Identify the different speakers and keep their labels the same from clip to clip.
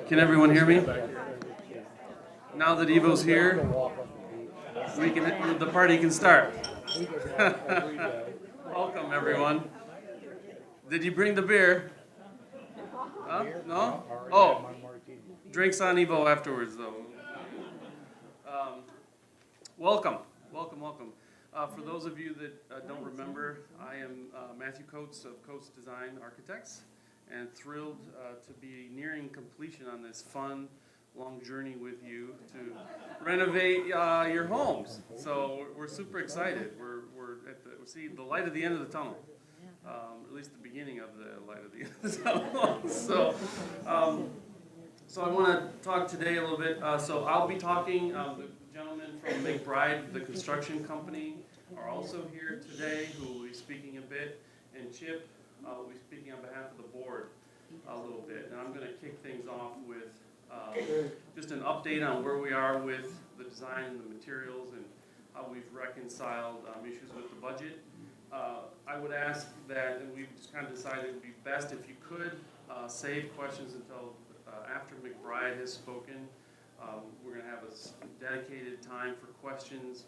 Speaker 1: Can everyone hear me? Now that Evo's here, the party can start. Welcome, everyone. Did you bring the beer? Huh? No? Oh, drinks on Evo afterwards, though. Welcome. For those of you that don't remember, I am Matthew Coates of Coates Design Architects, and thrilled to be nearing completion on this fun, long journey with you to renovate your homes. So we're super excited. We're at we see the light at the end of the tunnel, at least the beginning of the light at the end of the tunnel. So I want to talk today a little bit. So I'll be talking. The gentlemen from McBride, the construction company, are also here today, who will be speaking a bit, and Chip will be speaking on behalf of the board a little bit. And I'm going to kick things off with just an update on where we are with the design and the materials and how we've reconciled issues with the budget. I would ask that, and we've just kind of decided it would be best if you could save questions until after McBride has spoken. We're going to have a dedicated time for questions.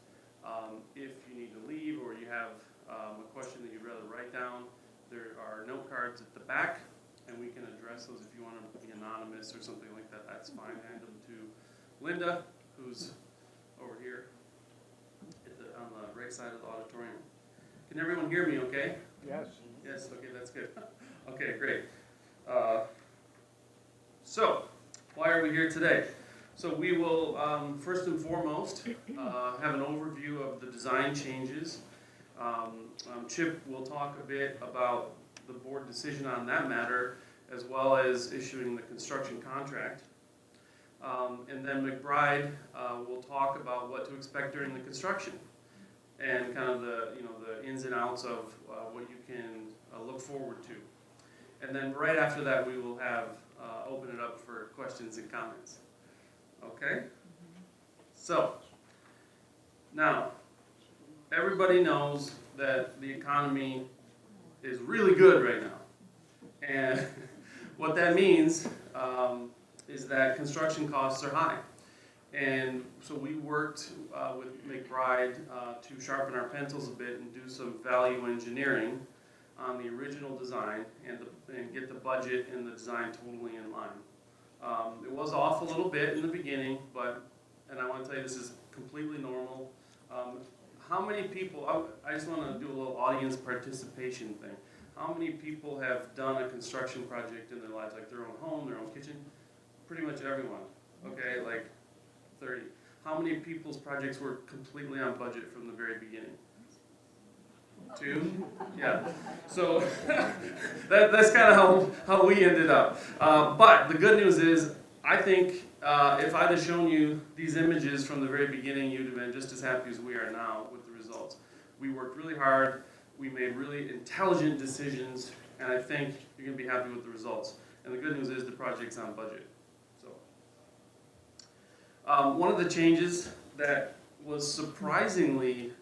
Speaker 1: If you need to leave or you have a question that you'd rather write down, there are note cards at the back, and we can address those. If you want to be anonymous or something like that, that's fine. Hand them to Linda, who's over here on the right side of the auditorium. Can everyone hear me okay?
Speaker 2: Yes.
Speaker 1: Yes, okay, that's good. Okay, great. So, why are we here today? So we will, first and foremost, have an overview of the design changes. Chip will talk a bit about the board decision on that matter, as well as issuing the construction contract. And then McBride will talk about what to expect during the construction, and kind of the ins and outs of what you can look forward to. And then right after that, we will have open it up for questions and comments. Okay? So, now, everybody knows that the economy is really good right now. And what that means is that construction costs are high. And so we worked with McBride to sharpen our pencils a bit and do some value engineering on the original design and get the budget and the design totally in line. It was off a little bit in the beginning, and I want to tell you this is completely normal. How many people, I just want to do a little audience participation thing. How many people have done a construction project in their lives, like their own home, their own kitchen? Pretty much everyone, okay, like 30. How many people's projects were completely on budget from the very beginning? 2? Yeah. So that's kind of how we ended up. But the good news is, I think if I'd have shown you these images from the very beginning, you'd have been just as happy as we are now with the results. We worked really hard. We made really intelligent decisions, and I think you're going to be happy with the results. And the good news is the project's on budget. So one of the changes that was surprisingly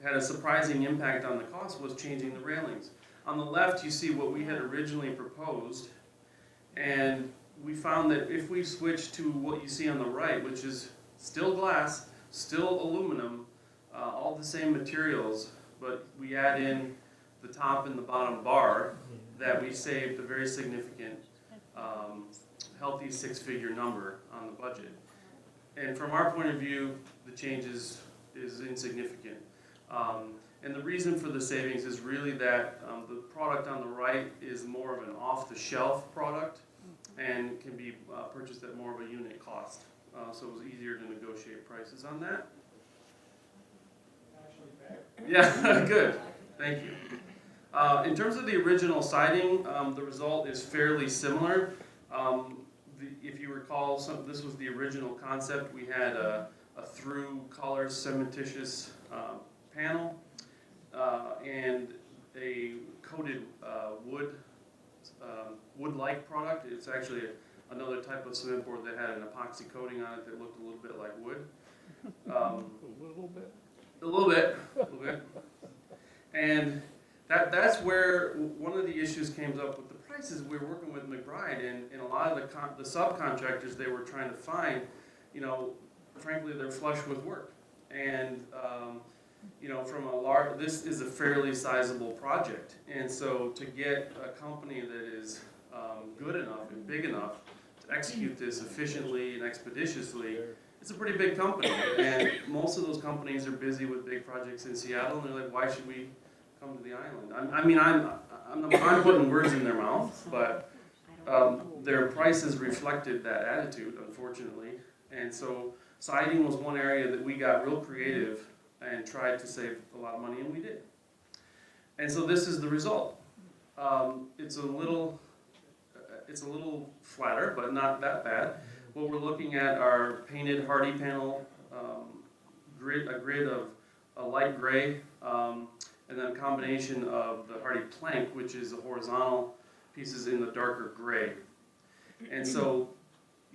Speaker 1: had a surprising impact on the cost was changing the railings. On the left, you see what we had originally proposed, and we found that if we switch to what you see on the right, which is still glass, still aluminum, all the same materials, but we add in the top and the bottom bar, that we saved a very significant, healthy six-figure number on the budget. And from our point of view, the change is insignificant. And the reason for the savings is really that the product on the right is more of an off-the-shelf product and can be purchased at more of a unit cost. So it was easier to negotiate prices on that. Yeah, good. Thank you. In terms of the original siding, the result is fairly similar. If you recall, this was the original concept. We had a through color cementitious panel and a coated wood-like product. It's actually another type of cement board that had an epoxy coating on it that looked a little bit like wood. A little bit. And that's where one of the issues came up with the prices, we were working with McBride, and a lot of the subcontractors they were trying to find, you know, frankly, they're flush with work. And, you know, from a large, this is a fairly sizable project. And so to get a company that is good enough and big enough to execute this efficiently and expeditiously, it's a pretty big company. And most of those companies are busy with big projects in Seattle, and they're like, why should we come to the island? I mean, I'm putting words in their mouth, but their prices reflected that attitude, unfortunately. And so siding was one area that we got real creative and tried to save a lot of money, and we did. And so this is the result. It's a little flatter, but not that bad. What we're looking at are painted hardy panel, a grid of a light gray, and then a combination of the hardy plank, which is the horizontal pieces in the darker gray. And so,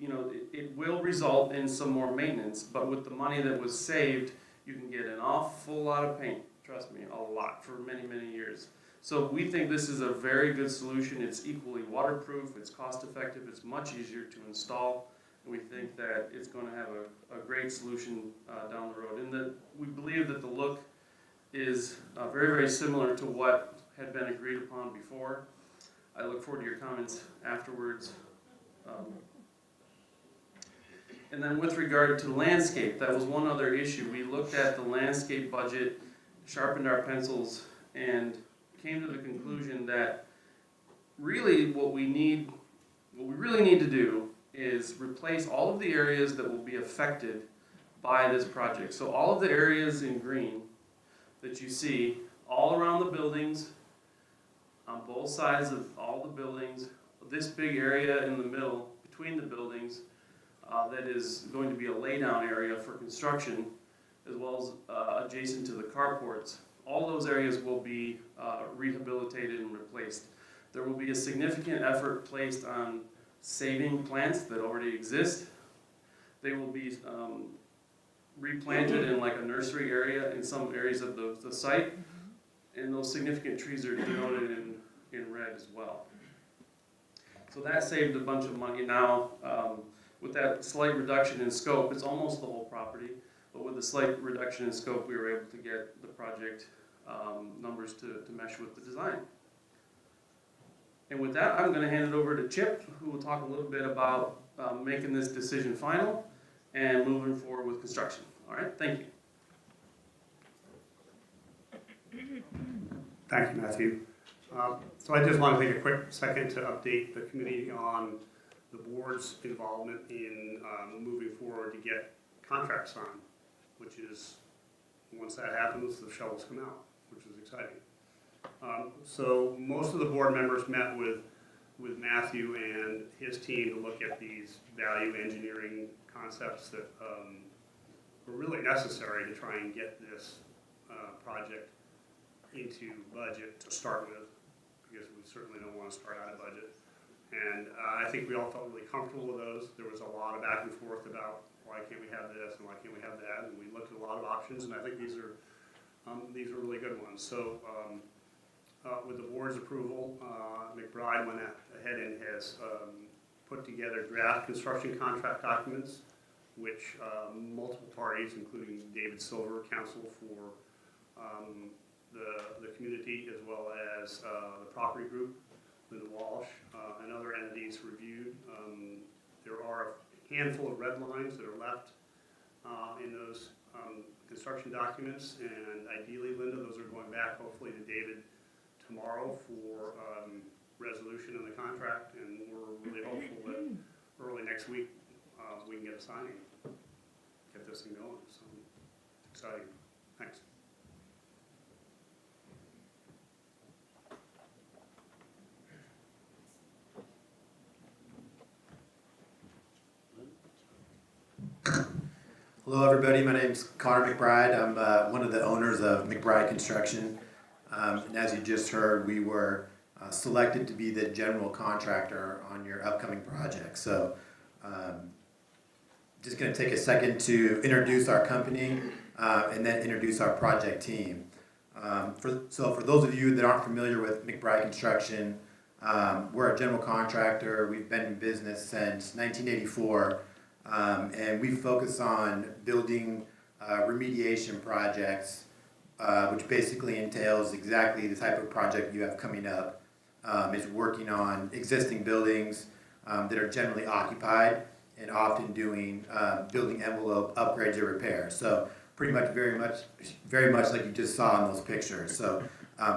Speaker 1: you know, it will result in some more maintenance, but with the money that was saved, you can get an awful lot of paint, trust me, a lot, for many, many years. So we think this is a very good solution. It's equally waterproof, it's cost effective, it's much easier to install, and we think that it's going to have a great solution down the road. And we believe that the look is very, very similar to what had been agreed upon before. I look forward to your comments afterwards. And then with regard to landscape, that was one other issue. We looked at the landscape budget, sharpened our pencils, and came to the conclusion that really what we really need to do is replace all of the areas that will be affected by this project. So all of the areas in green that you see all around the buildings, on both sides of all the buildings, this big area in the middle between the buildings, that is going to be a laydown area for construction, as well as adjacent to the carports. All those areas will be rehabilitated and replaced. There will be a significant effort placed on saving plants that already exist. They will be replanted in like a nursery area in some areas of the site, and those significant trees are denoted in red as well. So that saved a bunch of money. Now, with that slight reduction in scope, it's almost the whole property, but with the slight reduction in scope, we were able to get the project numbers to mesh with the design. And with that, I'm going to hand it over to Chip, who will talk a little bit about making this decision final and moving forward with construction. All right, thank you.
Speaker 2: Thank you, Matthew. So I just want to take a quick second to update the committee on the board's involvement in moving forward to get contracts signed, which is, once that happens, the shovels come out, which is exciting. So most of the board members met with Matthew and his team to look at these value engineering concepts that were really necessary to try and get this project into budget to start with, because we certainly don't want to start out of budget. And I think we all felt really comfortable with those. There was a lot of back and forth about why can't we have this and why can't we have that, and we looked at a lot of options, and I think these are really good ones. So with the board's approval, McBride went ahead and has put together draft construction contract documents, which multiple parties, including David Silver, counsel for the community, as well as the property group, Linda Walsh, and other entities reviewed. There are a handful of red lines that are left in those construction documents, and ideally, Linda, those are going back hopefully to David tomorrow for resolution in the contract, and we're really hopeful that early next week we can get a signing, get this thing going. So exciting. Thanks.
Speaker 3: Hello everybody, my name is Connor McBride. I'm one of the owners of McBride Construction. And as you just heard, we were selected to be the general contractor on your upcoming project. So just going to take a second to introduce our company and then introduce our project team. So for those of you that aren't familiar with McBride Construction, We're a general contractor. We've been in business since 1984, and we focus on building remediation projects, which basically entails exactly the type of project you have coming up. Is working on existing buildings that are generally occupied and often doing building envelope upgrades or repairs. So pretty much, very much like you just saw in those pictures. So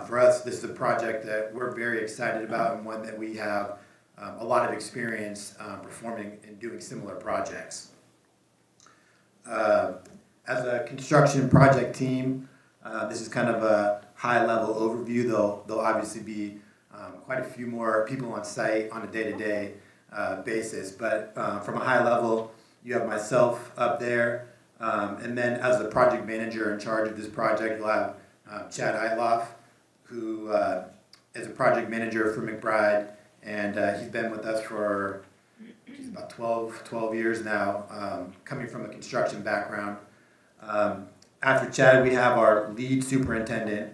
Speaker 3: for us, this is a project that we're very excited about and one that we have a lot of experience performing and doing similar projects. As a construction project team, this is kind of a high-level overview. There'll obviously be quite a few more people on site on a day-to-day basis, but from a high level, you have myself up there, and then as the project manager in charge of this project, you'll have Chad Eitloff, who is a project manager for McBride, and he's been with us for about 12 years now, coming from a construction background. After Chad, we have our lead superintendent.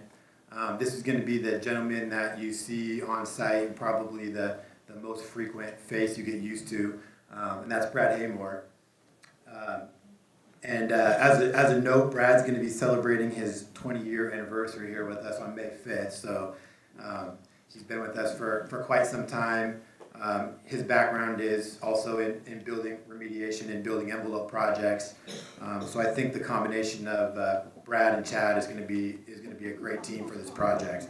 Speaker 3: This is going to be the gentleman that you see on site, and probably the most frequent face you get used to, and that's Brad Haymore. And as a note, Brad's going to be celebrating his 20-year anniversary here with us on May 5th, so he's been with us for quite some time. His background is also in building remediation and building envelope projects, so I think the combination of Brad and Chad is going to be a great team for this project.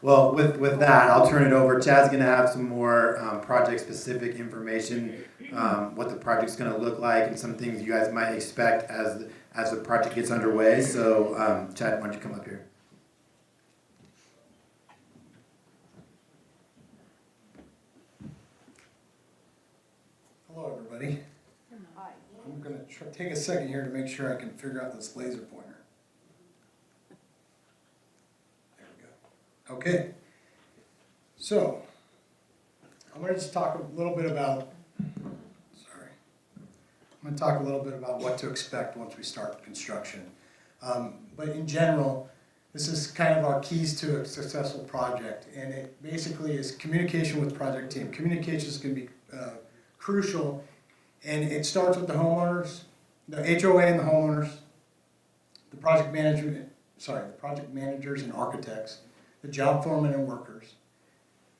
Speaker 3: Well, with that, I'll turn it over. Chad's going to have some more project-specific information, what the project's going to look like, and some things you guys might expect as the project gets underway. So, Chad, why don't you come up here?
Speaker 4: Hello, everybody. Hi. I'm going to take a second here to make sure I can figure out this laser pointer. There we go. Okay. So, I'm going to just talk a little bit about, I'm going to talk a little bit about what to expect once we start construction. But in general, this is kind of our keys to a successful project, and it basically is communication with project team. Communication is going to be crucial, and it starts with the homeowners, the HOA and the homeowners, the project managers and architects, the job foremen and workers.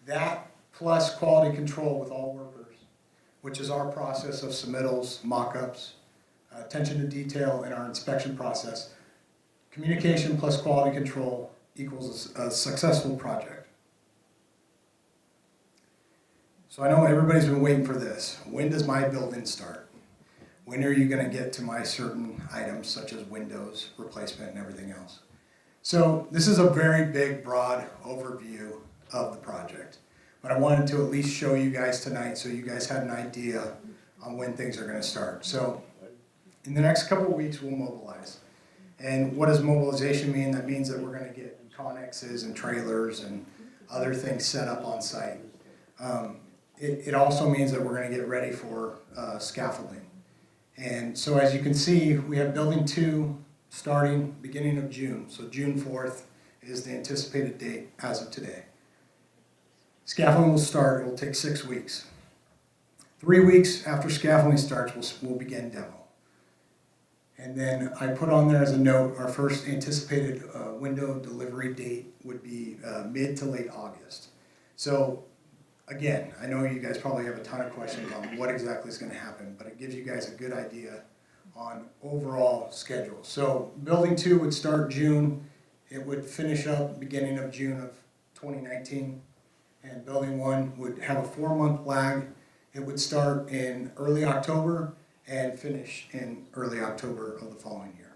Speaker 4: That plus quality control with all workers, which is our process of submittals, mock-ups, attention to detail in our inspection process. Communication plus quality control equals a successful project. So I know everybody's been waiting for this. When does my building start? When are you going to get to my certain items such as windows, replacement, and everything else? So this is a very big, broad overview of the project. But I wanted to at least show you guys tonight so you guys had an idea on when things are going to start. So in the next couple of weeks, we'll mobilize. And what does mobilization mean? That means that we're going to get connexes and trailers and other things set up on site. It also means that we're going to get ready for scaffolding. And so as you can see, we have building 2 starting beginning of June. So June 4th is the anticipated date as of today. Scaffolding will start, it will take 6 weeks. 3 weeks after scaffolding starts, we'll begin demo. And then I put on there as a note, our first anticipated window delivery date would be mid to late August. So again, I know you guys probably have a ton of questions on what exactly is going to happen, but it gives you guys a good idea on overall schedule. So building 2 would start June, it would finish up beginning of June of 2019. And building 1 would have a 4-month lag. It would start in early October and finish in early October of the following year.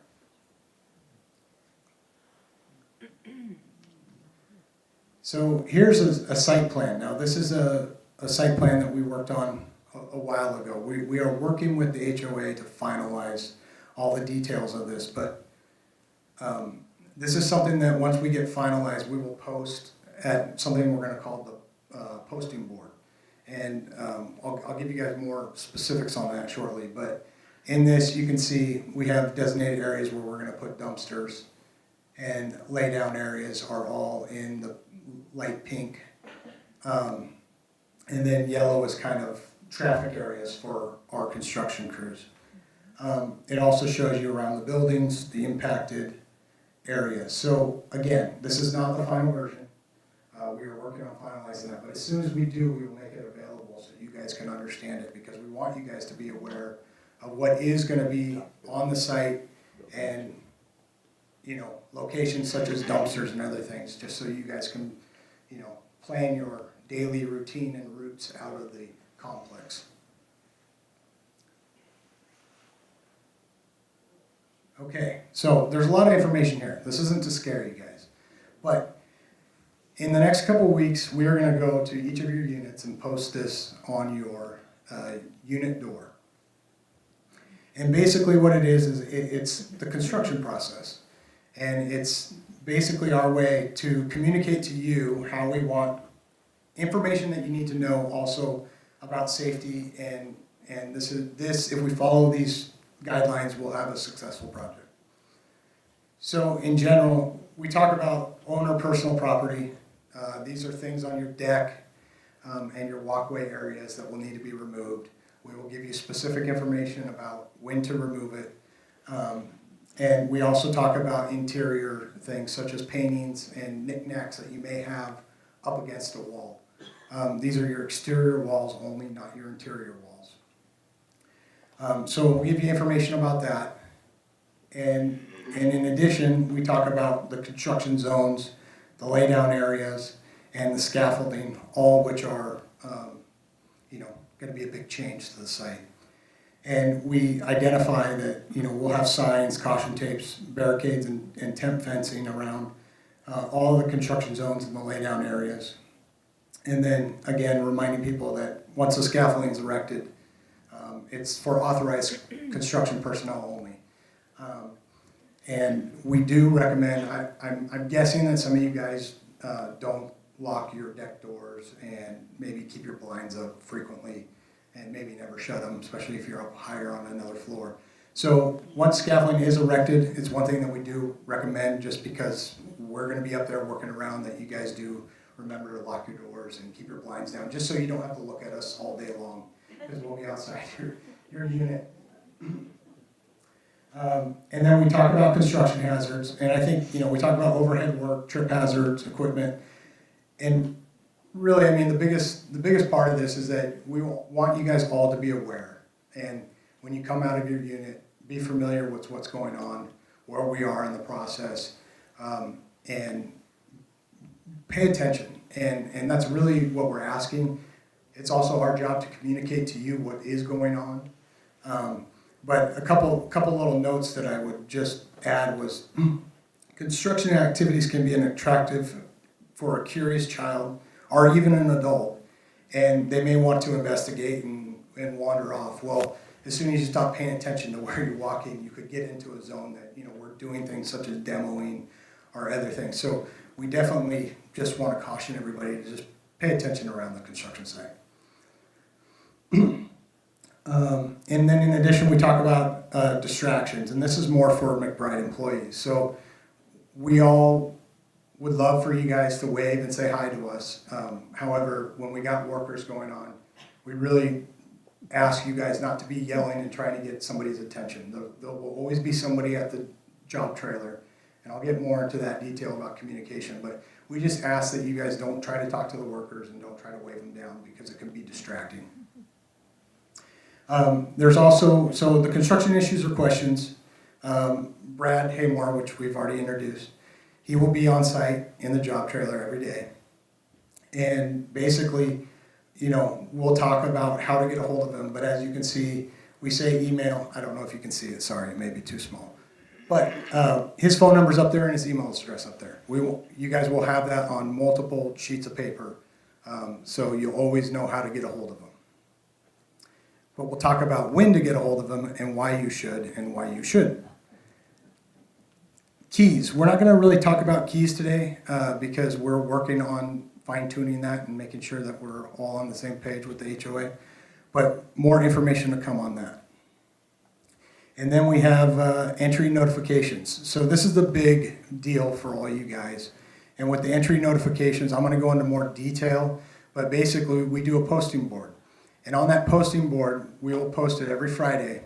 Speaker 4: So here's a site plan. Now this is a site plan that we worked on a while ago. We are working with the HOA to finalize all the details of this, but this is something that once we get finalized, we will post at something we're going to call the posting board. And I'll give you guys more specifics on that shortly, but In this, you can see we have designated areas where we're gonna put dumpsters, and lay down areas are all in the light pink. And then yellow is kind of traffic areas for our construction crews. It also shows you around the buildings, the impacted areas. So again, this is not the final version. We are working on finalizing that, but as soon as we do, we will make it available so you guys can understand it, because we want you guys to be aware of what is gonna be on the site, and locations such as dumpsters and other things, just so you guys can, plan your daily routine and routes out of the complex. Okay, so there's a lot of information here. This isn't to scare you guys, but in the next couple of weeks, we are going to go to each of your units and post this on your unit door. And basically what it is it's the construction process. And it's basically our way to communicate to you how we want information that you need to know also about safety, and this, if we follow these guidelines, we'll have a successful project. So in general, we talk about owner personal property. These are things on your deck and your walkway areas that will need to be removed. We will give you specific information about when to remove it. And we also talk about interior things such as paintings and knickknacks that you may have up against a wall. These are your exterior walls only, not your interior walls. So we'll give you information about that. And in addition, we talk about the construction zones, the laydown areas, and the scaffolding, all which are going to be a big change to the site. And we identify that we'll have signs, caution tapes, barricades, and temp fencing around all the construction zones and the laydown areas. And then again, reminding people that once the scaffolding is erected, it's for authorized construction personnel only. And we do recommend, I'm guessing that some of you guys don't lock your deck doors and maybe keep your blinds up frequently and maybe never shut them, especially if you're up higher on another floor. So once scaffolding is erected, it's one thing that we do recommend, just because we're going to be up there working around, that you guys do remember to lock your doors and keep your blinds down, just so you don't have to look at us all day long, because we'll be outside your unit. And then we talk about construction hazards, and I think we talk about overhead work, trip hazards, equipment, and really, I mean, the biggest part of this is that we want you guys all to be aware, and when you come out of your unit, be familiar with what's going on, where we are in the process, and pay attention. And that's really what we're asking. It's also our job to communicate to you what is going on. But a couple little notes that I would just add was construction activities can be an attractive for a curious child or even an adult, and they may want to investigate and wander off. Well, as soon as you stop paying attention to where you're walking, you could get into a zone that we're doing things such as demoing or other things. So we definitely just want to caution everybody to just pay attention around the construction site. And then in addition, we talk about distractions, and this is more for McBride employees. So we all would love for you guys to wave and say hi to us. However, when we got workers going on, we really ask you guys not to be yelling and trying to get somebody's attention. There will always be somebody at the job trailer, and I'll get more into that detail about communication, but we just ask that you guys don't try to talk to the workers and don't try to wave them down, because it can be distracting. There's also, so the construction issues or questions, Brad Haymore, which we've already introduced, he will be on site in the job trailer every day. And basically, we'll talk about how to get a hold of him, but as you can see, we say email. I don't know if you can see it, sorry, it may be too small. But his phone number's up there and his email address up there. You guys will have that on multiple sheets of paper, so you'll always know how to get a hold of him. But we'll talk about when to get a hold of them and why you should and why you shouldn't. Keys. We're not going to really talk about keys today because we're working on fine-tuning that and making sure that we're all on the same page with the HOA. But more information to come on that. And then we have entry notifications. So this is the big deal for all you guys. And with the entry notifications, I'm going to go into more detail, but basically we do a posting board. And on that posting board, we will post it every Friday.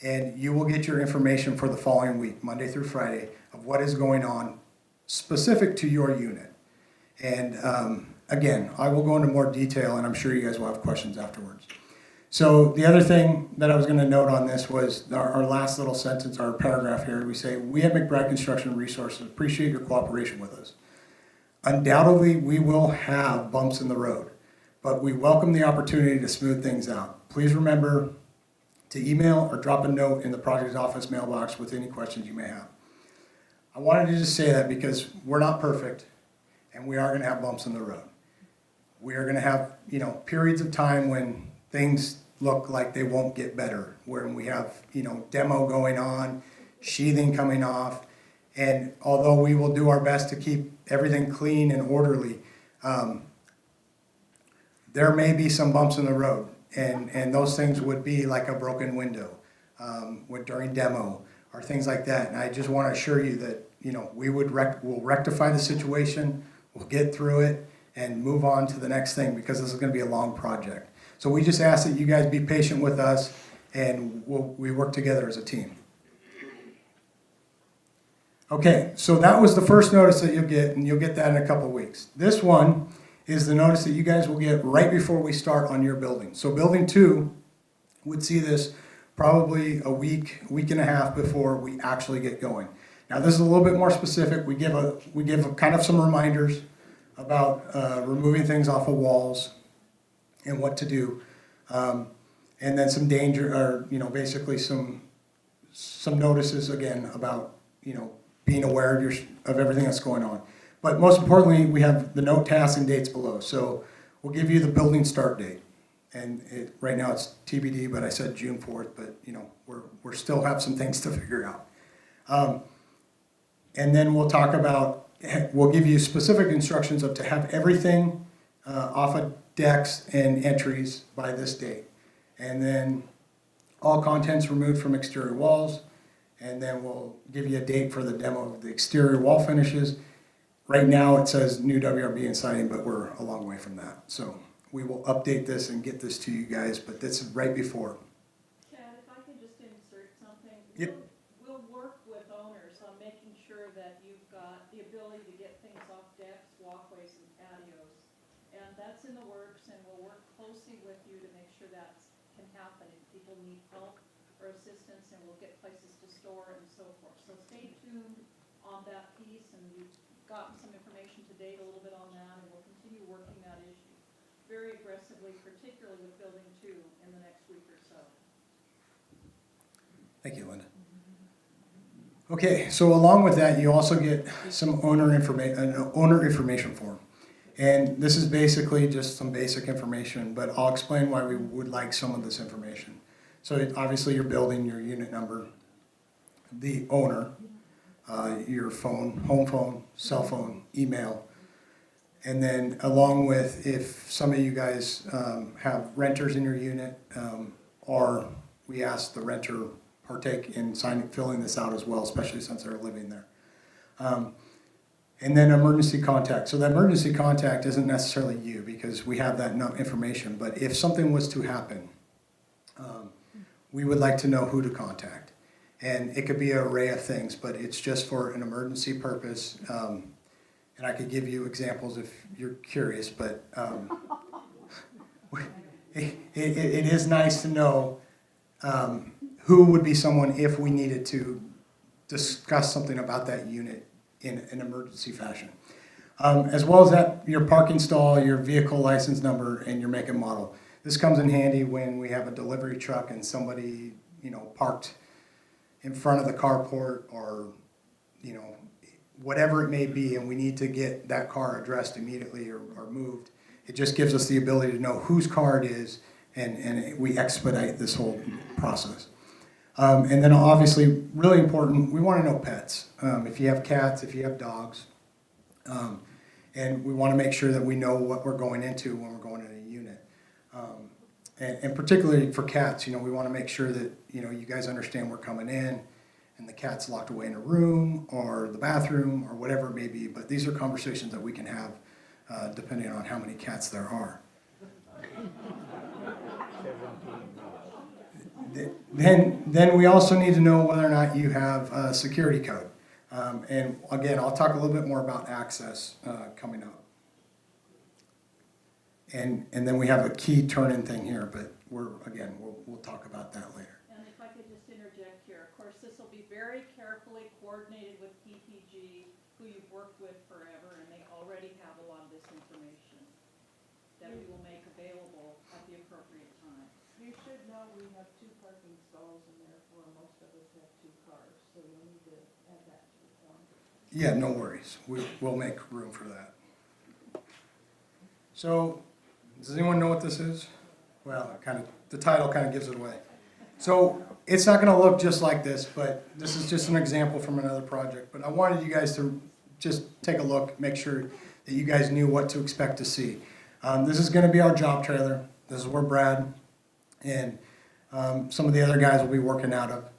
Speaker 4: And you will get your information for the following week, Monday through Friday, of what is going on specific to your unit. And again, I will go into more detail, and I'm sure you guys will have questions afterwards. So the other thing that I was going to note on this was our last little sentence, our paragraph here. We say, we at McBride Construction Resources appreciate your cooperation with us. Undoubtedly, we will have bumps in the road, but we welcome the opportunity to smooth things out. Please remember to email or drop a note in the project office mailbox with any questions you may have. I wanted to just say that because we're not perfect, and we are going to have bumps in the road. We are going to have, periods of time when things look like they won't get better, when we have, demo going on, sheathing coming off, and although we will do our best to keep everything clean and orderly, there may be some bumps in the road, and those things would be like a broken window during demo or things like that. And I just want to assure you that we'll rectify the situation, we'll get through it, and move on to the next thing, because this is going to be a long project. So we just ask that you guys be patient with us, and we work together as a team. Okay, so that was the first notice that you'll get, and you'll get that in a couple weeks. This one is the notice that you guys will get right before we start on your building. So building 2 would see this probably a week and a half before we actually get going. Now this is a little bit more specific. We give a kind of some reminders about removing things off of walls and what to do, and then some danger, or basically some notices again about being aware of everything that's going on. But most importantly, we have the note, tasks, and dates below. So we'll give you the building start date, and right now it's TBD, but I said June 4th. But we're still have some things to figure out. And then we'll talk about, we'll give you specific instructions of to have everything off of decks and entries by this date. And then all contents removed from exterior walls. And then we'll give you a date for the demo of the exterior wall finishes. Right now it says new WRB and siding, but we're a long way from that. So we will update this and get this to you guys, but this is right before.
Speaker 5: Chad, if I could just insert something.
Speaker 4: Yep.
Speaker 5: We'll work with owners on making sure that you've got the ability to get things off decks, walkways, and patios. And that's in the works, and we'll work closely with you to make sure that can happen if people need help or assistance, and we'll get places to store and so forth. So stay tuned on that piece, and we've gotten some information to date a little bit on that, and we'll continue working that issue very aggressively, particularly with building 2 in the next week or so.
Speaker 4: Thank you, Linda. Okay, so along with that, you also get some owner information form. And this is basically just some basic information, but I'll explain why we would like some of this information. So obviously your building, your unit number, the owner, your phone, home phone, cell phone, email, and then along with if some of you guys have renters in your unit, or we ask the renter partake in filling this out as well, especially since they're living there. And then emergency contact. So the emergency contact isn't necessarily you, because we have that information, but if something was to happen, we would like to know who to contact. And it could be an array of things, but it's just for an emergency purpose. And I could give you examples if you're curious, but it is nice to know who would be someone if we needed to discuss something about that unit in an emergency fashion. As well as that, your parking stall, your vehicle license number, and your make and model. This comes in handy when we have a delivery truck and somebody, parked in front of the carport, or, whatever it may be, and we need to get that car addressed immediately or moved. It just gives us the ability to know whose car it is, and we expedite this whole process. And then obviously, really important, we want to know pets. If you have cats, if you have dogs, and we want to make sure that we know what we're going into when we're going in a unit. and particularly for cats, we want to make sure that, you guys understand we're coming in and the cat's locked away in a room or the bathroom or whatever it may be. But these are conversations that we can have depending on how many cats there are. Then we also need to know whether or not you have a security code. And again, I'll talk a little bit more about access coming up. And then we have a key turn-in thing here, but we'll talk about that later.
Speaker 5: And if I could just interject here, of course, this will be very carefully coordinated with PPG, who you've worked with forever, and they already have a lot of this information that we will make available at the appropriate time.
Speaker 6: You should know we have 2 parking stalls and therefore most of us have 2 cars, so you'll need to add that to the form.
Speaker 4: Yeah, no worries. We'll make room for that. So, does anyone know what this is? Well, the title kind of gives it away. So, it's not going to look just like this, but this is just an example from another project. But I wanted you guys to just take a look, make sure that you guys knew what to expect to see. This is going to be our job trailer. This is where Brad and some of the other guys will be working out of.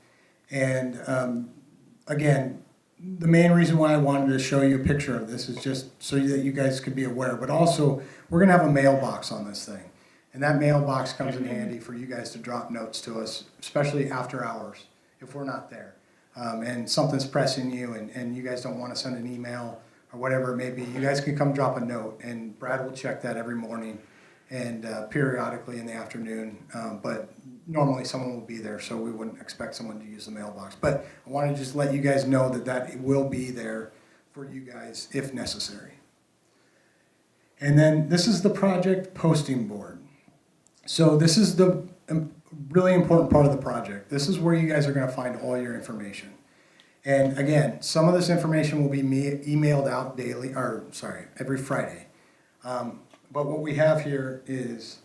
Speaker 4: And again, the main reason why I wanted to show you a picture of this is just so that you guys could be aware. But also, we're going to have a mailbox on this thing. And that mailbox comes in handy for you guys to drop notes to us, especially after hours, if we're not there. And something's pressing you and you guys don't want to send an email or whatever it may be, you guys can come drop a note. And Brad will check that every morning and periodically in the afternoon. But normally someone will be there, so we wouldn't expect someone to use the mailbox. But I want to just let you guys know that will be there for you guys if necessary. And then this is the project posting board. So this is the really important part of the project. This is where you guys are going to find all your information. And again, some of this information will be emailed out every Friday. But what we have here is,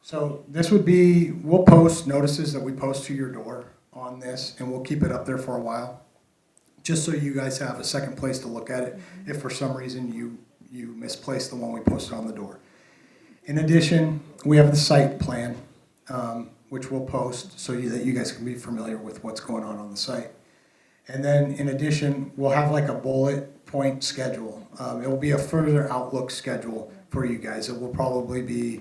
Speaker 4: so this would be, we'll post notices that we post to your door on this, and we'll keep it up there for a while, just so you guys have a second place to look at it if for some reason you misplaced the one we posted on the door. In addition, we have the site plan, which we'll post so that you guys can be familiar with what's going on the site. And then in addition, we'll have like a bullet point schedule. It will be a further outlook schedule for you guys. It will probably be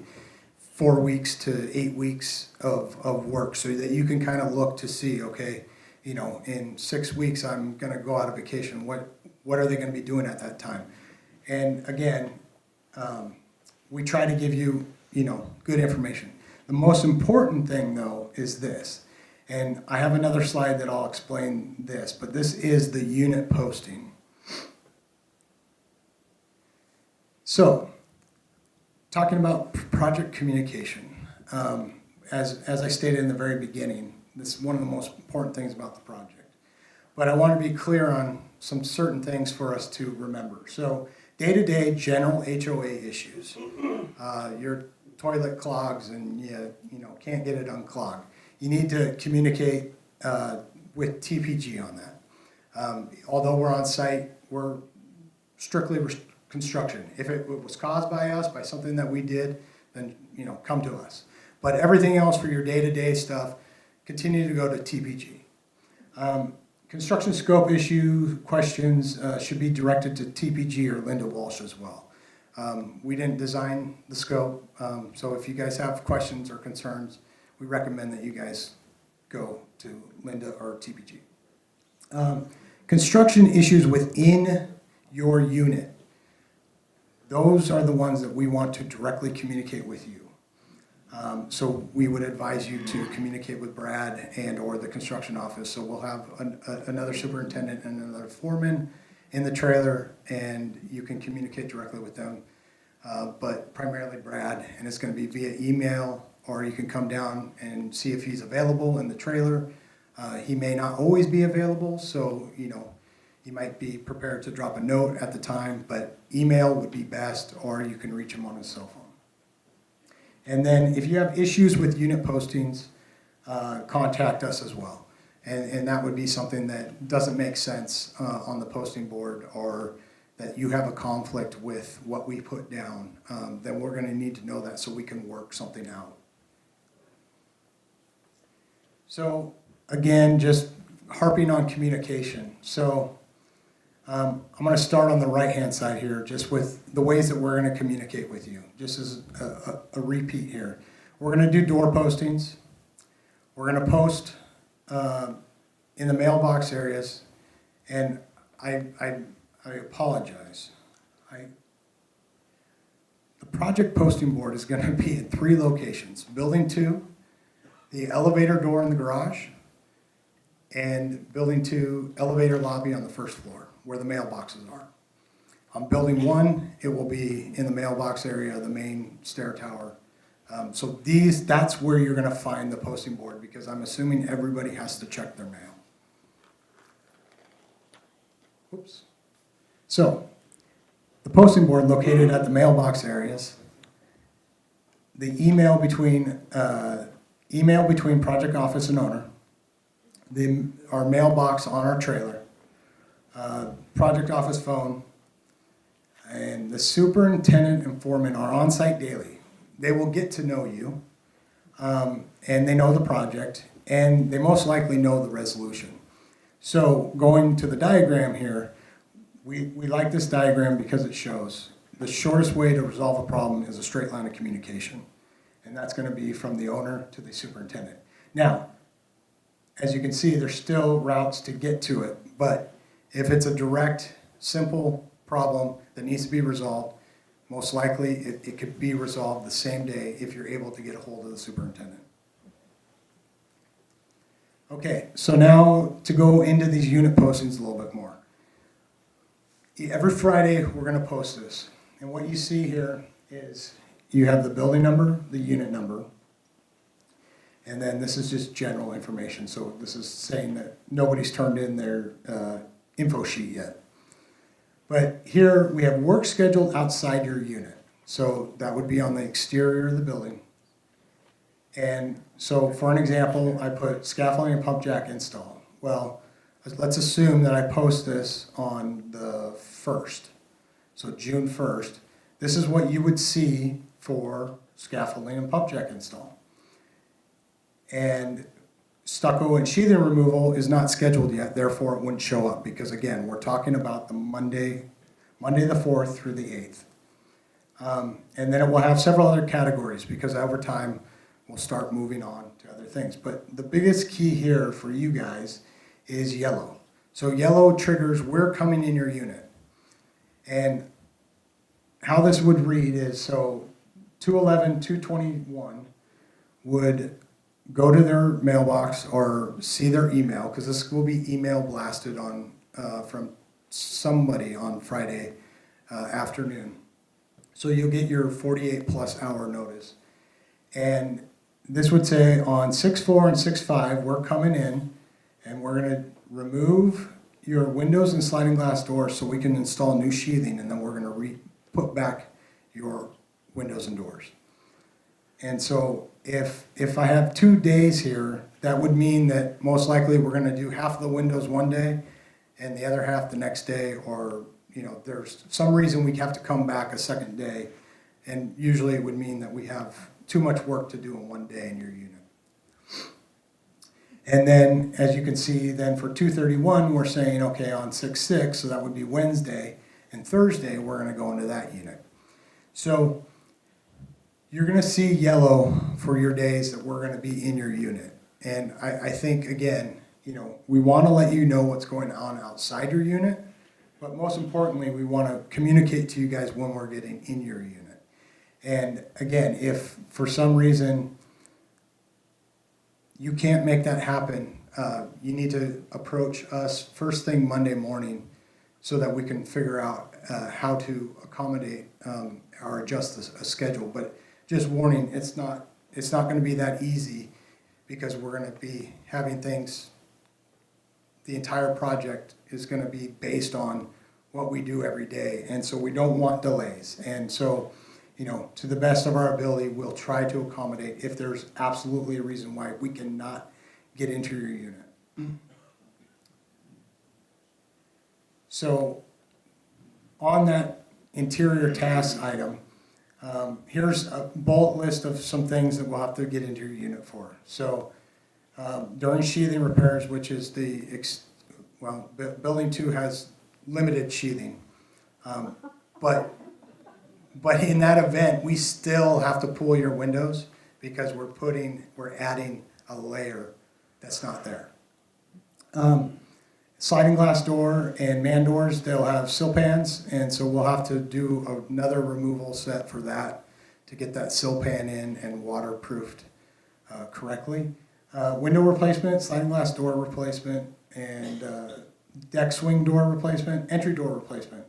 Speaker 4: 4 weeks to 8 weeks of work so that you can kind of look to see, okay, in 6 weeks I'm going to go out of vacation. What are they going to be doing at that time? And again, we try to give you, good information. The most important thing, though, is this. And I have another slide that I'll explain this, but this is the unit posting. So, talking about project communication, as I stated in the very beginning, this is one of the most important things about the project. But I want to be clear on some certain things for us to remember. So, day-to-day general HOA issues. Your toilet clogs and you can't get it unclogged. You need to communicate with TPG on that. Although we're on site, we're strictly construction. If it was caused by us, by something that we did, then come to us. But everything else for your day-to-day stuff, continue to go to TPG. Construction scope issue questions should be directed to TPG or Linda Walsh as well. We didn't design the scope, so if you guys have questions or concerns, we recommend that you guys go to Linda or TPG. Construction issues within your unit. Those are the ones that we want to directly communicate with you. So we would advise you to communicate with Brad and or the construction office. So we'll have another superintendent and another foreman in the trailer, and you can communicate directly with them. But primarily Brad, and it's going to be via email, or you can come down and see if he's available in the trailer. He may not always be available, so you might be prepared to drop a note at the time, but email would be best, or you can reach him on his cell phone. And then if you have issues with unit postings, contact us as well. And that would be something that doesn't make sense on the posting board, or that you have a conflict with what we put down, then we're going to need to know that so we can work something out. So again, just harping on communication. So I'm going to start on the right-hand side here, just with the ways that we're going to communicate with you, just as a repeat here. We're going to do door postings. We're going to post in the mailbox areas, and I apologize. The project posting board is going to be at 3 locations: Building 2, the elevator door in the garage, and Building 2 elevator lobby on the first floor, where the mailboxes are. On Building 1, it will be in the mailbox area, the main stair tower. So that's where you're going to find the posting board, because I'm assuming everybody has to check their mail. Oops. So the posting board located at the mailbox areas, the email between project office and owner, our mailbox on our trailer, project office phone, and the superintendent and foreman are on site daily. They will get to know you, and they know the project, and they most likely know the resolution. So going to the diagram here, we like this diagram because it shows the shortest way to resolve a problem is a straight line of communication, and that's going to be from the owner to the superintendent. Now, as you can see, there's still routes to get to it, but if it's a direct, simple problem that needs to be resolved, most likely it could be resolved the same day if you're able to get a hold of the superintendent. Okay, so now to go into these unit postings a little bit more. Every Friday we're going to post this, and what you see here is you have the building number, the unit number, and then this is just general information. So this is saying that nobody's turned in their info sheet yet. But here we have work scheduled outside your unit. So that would be on the exterior of the building. And so for an example, I put scaffolding and pump jack install. Well, let's assume that I post this on the 1st. So June 1st. This is what you would see for scaffolding and pump jack install. And stucco and sheathing removal is not scheduled yet, therefore it wouldn't show up, because again, we're talking about the Monday the 4th through the 8th. And then it will have several other categories, because over time we'll start moving on to other things. But the biggest key here for you guys is yellow. So yellow triggers we're coming in your unit. And how this would read is, so 211, 221 would go to their mailbox or see their email, because this will be email blasted on from somebody on Friday afternoon. So you'll get your 48 plus hour notice. And this would say on 6.4 and 6.5, we're coming in and we're going to remove your windows and sliding glass doors so we can install new sheathing, and then we're going to put back your windows and doors. And so if I have 2 days here, that would mean that most likely we're going to do half of the windows one day and the other half the next day, or there's some reason we have to come back a second day, and usually it would mean that we have too much work to do in one day in your unit. And then, as you can see, then for 231, we're saying, okay, on 6/6, so that would be Wednesday, and Thursday we're going to go into that unit. So you're going to see yellow for your days that we're going to be in your unit. And I think, again, we want to let you know what's going on outside your unit, but most importantly, we want to communicate to you guys when we're getting in your unit. And again, if for some reason you can't make that happen, you need to approach us first thing Monday morning so that we can figure out how to accommodate or adjust a schedule. But just warning, it's not going to be that easy, because we're going to be having things, the entire project is going to be based on what we do every day. And so we don't want delays. And so, to the best of our ability, we'll try to accommodate if there's absolutely a reason why we cannot get into your unit. So on that interior task item, here's a bullet list of some things that we'll have to get into your unit for. So During sheathing repairs, which is building 2 has limited sheathing. But in that event, we still have to pull your windows because we're adding a layer that's not there. Sliding glass door and man doors, they'll have sill pans, and so we'll have to do another removal set for that to get that sill pan in and waterproofed correctly. Window replacement, sliding glass door replacement, and deck swing door replacement, entry door replacement.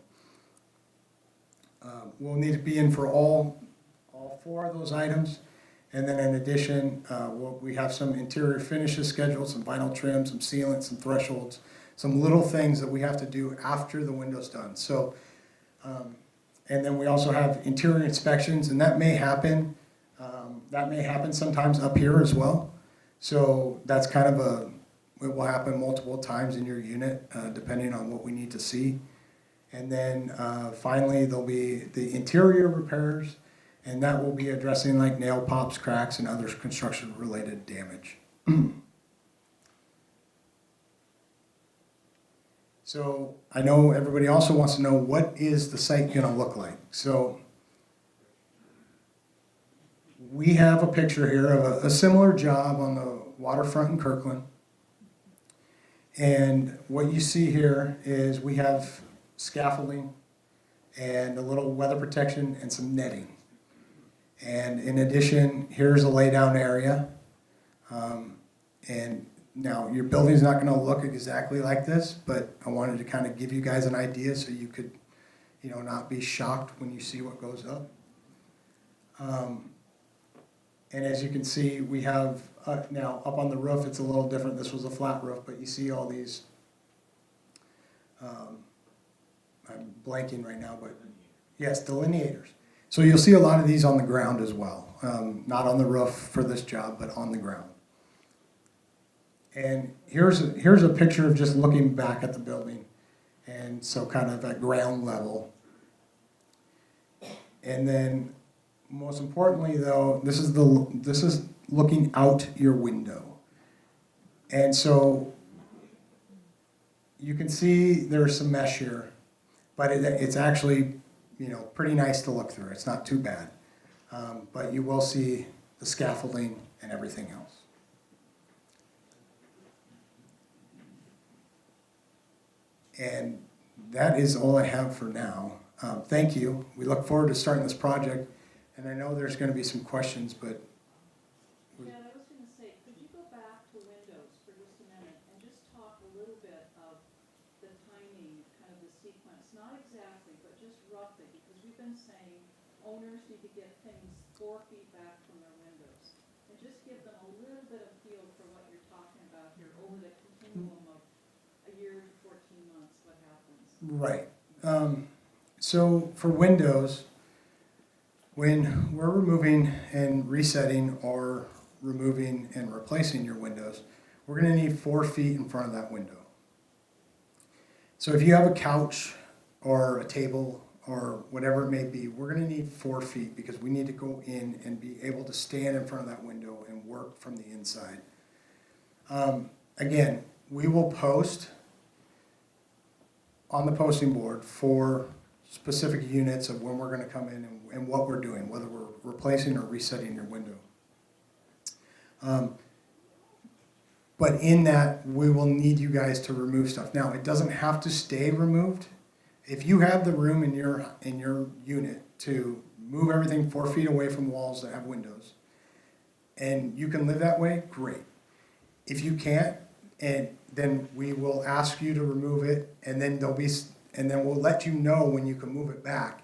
Speaker 4: We'll need to be in for all 4 of those items. And then in addition, we have some interior finishes scheduled, some vinyl trim, some sealant, some thresholds, some little things that we have to do after the window's done. So, and then we also have interior inspections, and that may happen sometimes up here as well. So that's kind of it will happen multiple times in your unit, depending on what we need to see. And then finally, there'll be the interior repairs, and that will be addressing like nail pops, cracks, and other construction-related damage. So I know everybody also wants to know, what is the site going to look like? So we have a picture here of a similar job on the waterfront in Kirkland. And what you see here is we have scaffolding and a little weather protection and some netting. And in addition, here's a laydown area. And now your building's not going to look exactly like this, but I wanted to kind of give you guys an idea so you could, not be shocked when you see what goes up. And as you can see, we have now up on the roof, it's a little different. This was a flat roof, but you see all these, I'm blanking right now, but yes, delineators. So you'll see a lot of these on the ground as well. Not on the roof for this job, but on the ground. And here's a picture of just looking back at the building. And so kind of at ground level. And then most importantly though, this is looking out your window. And so you can see there's some mesh here, but it's actually, pretty nice to look through. It's not too bad. But you will see the scaffolding and everything else. And that is all I have for now. Thank you. We look forward to starting this project. And I know there's going to be some questions, but...
Speaker 5: Yeah, I was going to say, could you go back to Windows for just a minute and just talk a little bit of the timing, kind of the sequence, not exactly, but just roughly, because we've been saying owners need to get things 4 feet back from their windows. And just give them a little bit of feel for what you're talking about here over the continuum of a year to 14 months, what happens.
Speaker 4: Right. So for windows, when we're removing and resetting or removing and replacing your windows, we're going to need 4 feet in front of that window. So if you have a couch or a table or whatever it may be, we're going to need 4 feet because we need to go in and be able to stand in front of that window and work from the inside. Again, we will post on the posting board for specific units of when we're going to come in and what we're doing, whether we're replacing or resetting your window. But in that, we will need you guys to remove stuff. Now, it doesn't have to stay removed. If you have the room in your unit to move everything 4 feet away from walls that have windows, and you can live that way, great. If you can't, and then we will ask you to remove it, and then we'll let you know when you can move it back,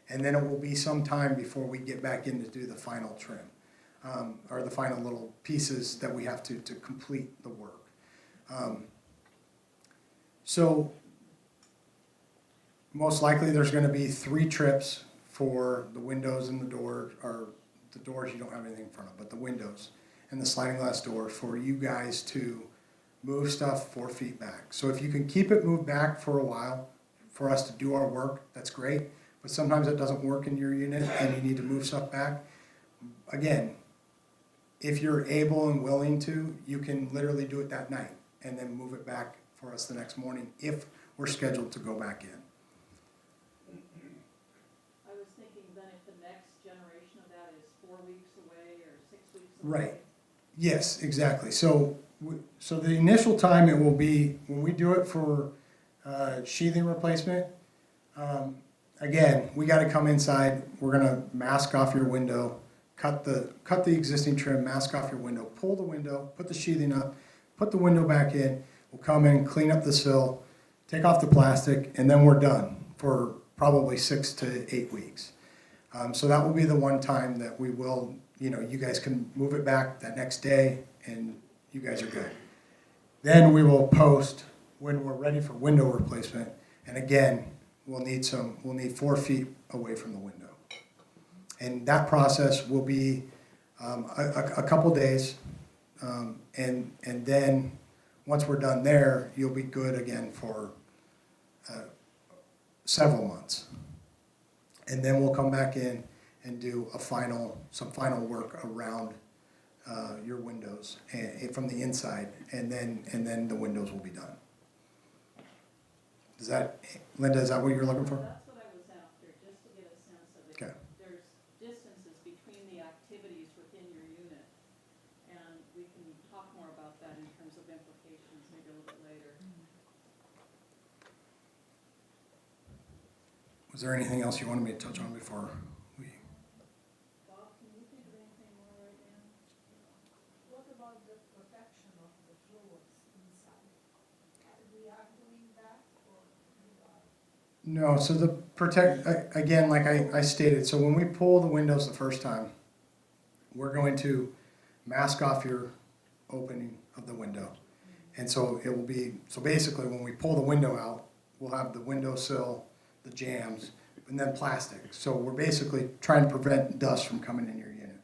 Speaker 4: and then it will be some time before we get back in to do the final trim, or the final little pieces that we have to complete the work. So most likely there's going to be 3 trips for the windows and the door, or the doors you don't have anything in front of, but the windows and the sliding glass door for you guys to move stuff 4 feet back. So if you can keep it moved back for a while for us to do our work, that's great. But sometimes it doesn't work in your unit and you need to move stuff back. Again, if you're able and willing to, you can literally do it that night and then move it back for us the next morning if we're scheduled to go back in.
Speaker 5: I was thinking then if the next generation of that is 4 weeks away or 6 weeks away.
Speaker 4: Right. Yes, exactly. So, so the initial time it will be, when we do it for sheathing replacement, again, we got to come inside. We're going to mask off your window, cut the existing trim, mask off your window, pull the window, put the sheathing up, put the window back in. We'll come in, clean up the sill, take off the plastic, and then we're done for probably 6 to 8 weeks. So that will be the one time that we will, you guys can move it back that next day and you guys are good. Then we will post when we're ready for window replacement. And again, we'll need 4 feet away from the window. And that process will be a couple days. And then once we're done there, you'll be good again for several months. And then we'll come back in and do some final work around your windows from the inside, and then the windows will be done. Linda, is that what you're looking for?
Speaker 5: That's what I was after, just to get a sense of it.
Speaker 4: Okay.
Speaker 5: There's distances between the activities within your unit, and we can talk more about that in terms of implications maybe a little bit later.
Speaker 4: Was there anything else you wanted me to touch on before we?
Speaker 5: Bob, can you think of anything more right now?
Speaker 6: What about the protection of the floors inside? We are doing that, or we are?
Speaker 4: No, so again, like I stated, so when we pull the windows the first time, we're going to mask off your opening of the window. And so it will be, so basically when we pull the window out, we'll have the windowsill, the jambs, and then plastic. So we're basically trying to prevent dust from coming in your unit.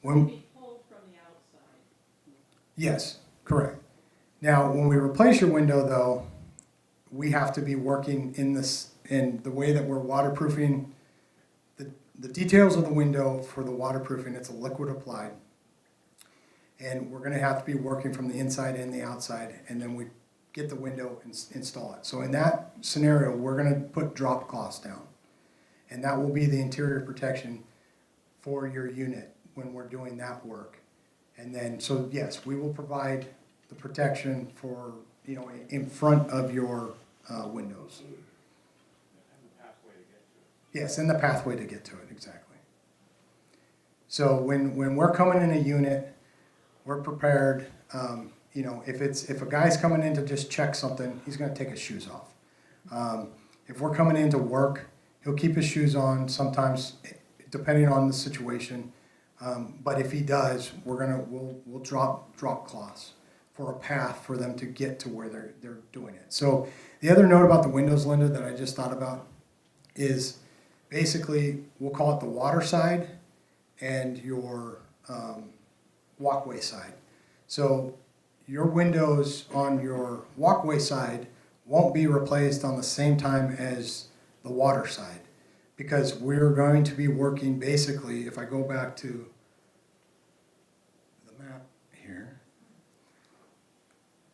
Speaker 5: It'd be pulled from the outside.
Speaker 4: Yes, correct. Now, when we replace your window, though, we have to be working in the way that we're waterproofing. The details of the window for the waterproofing, it's a liquid applied. And we're going to have to be working from the inside and the outside, and then we get the window and install it. So in that scenario, we're going to put drop cloths down. And that will be the interior protection for your unit when we're doing that work. And then, so yes, we will provide the protection for, in front of your windows.
Speaker 7: And the pathway to get to it.
Speaker 4: Yes, and the pathway to get to it, exactly. So when we're coming in a unit, we're prepared. If a guy's coming in to just check something, he's going to take his shoes off. If we're coming in to work, he'll keep his shoes on. Sometimes, depending on the situation. But if he does, we'll drop cloths for a path for them to get to where they're doing it. So the other note about the windows, Linda, that I just thought about is basically we'll call it the water side and your walkway side. So your windows on your walkway side won't be replaced on the same time as the water side, because we're going to be working basically, if I go back to the map here.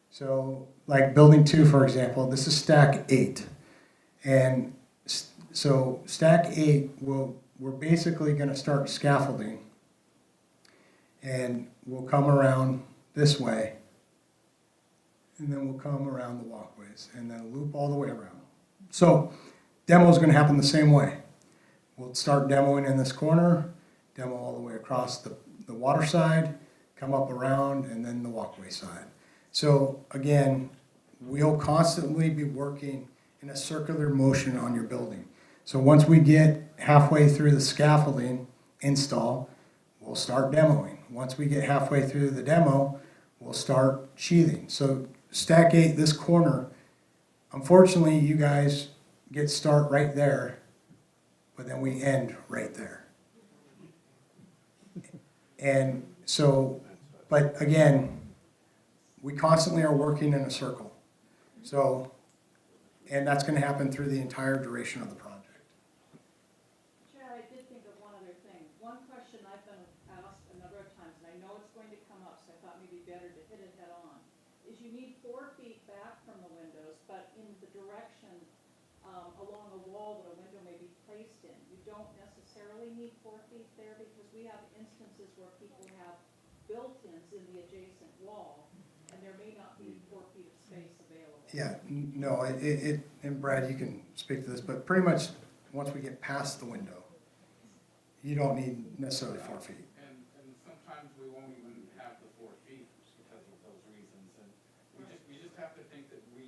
Speaker 4: So like building 2, for example, this is stack 8. And so stack 8, we're basically going to start scaffolding, and we'll come around this way, and then we'll come around the walkways, and then loop all the way around. So demo is going to happen the same way. We'll start demoing in this corner, demo all the way across the water side, come up around, and then the walkway side. So again, we'll constantly be working in a circular motion on your building. So once we get halfway through the scaffolding install, we'll start demoing. Once we get halfway through the demo, we'll start sheathing. So stack 8, this corner, unfortunately you guys start right there, but then we end right there. And so, but again, we constantly are working in a circle. So, and that's going to happen through the entire duration of the project.
Speaker 5: Chad, I did think of one other thing. One question I've been asked a number of times, and I better to hit it head on, is you need 4 feet back from the windows, but in the direction, along a wall that a window may be placed in. You don't necessarily need 4 feet there because we have instances where people have built-ins in the adjacent wall, and there may not be 4 feet of space available.
Speaker 4: Yeah, no, and Brad, you can speak to this, but pretty much, once we get past the window, you don't need necessarily 4 feet.
Speaker 7: And sometimes we won't even have the 4 feet because of those reasons. And we just have to think that we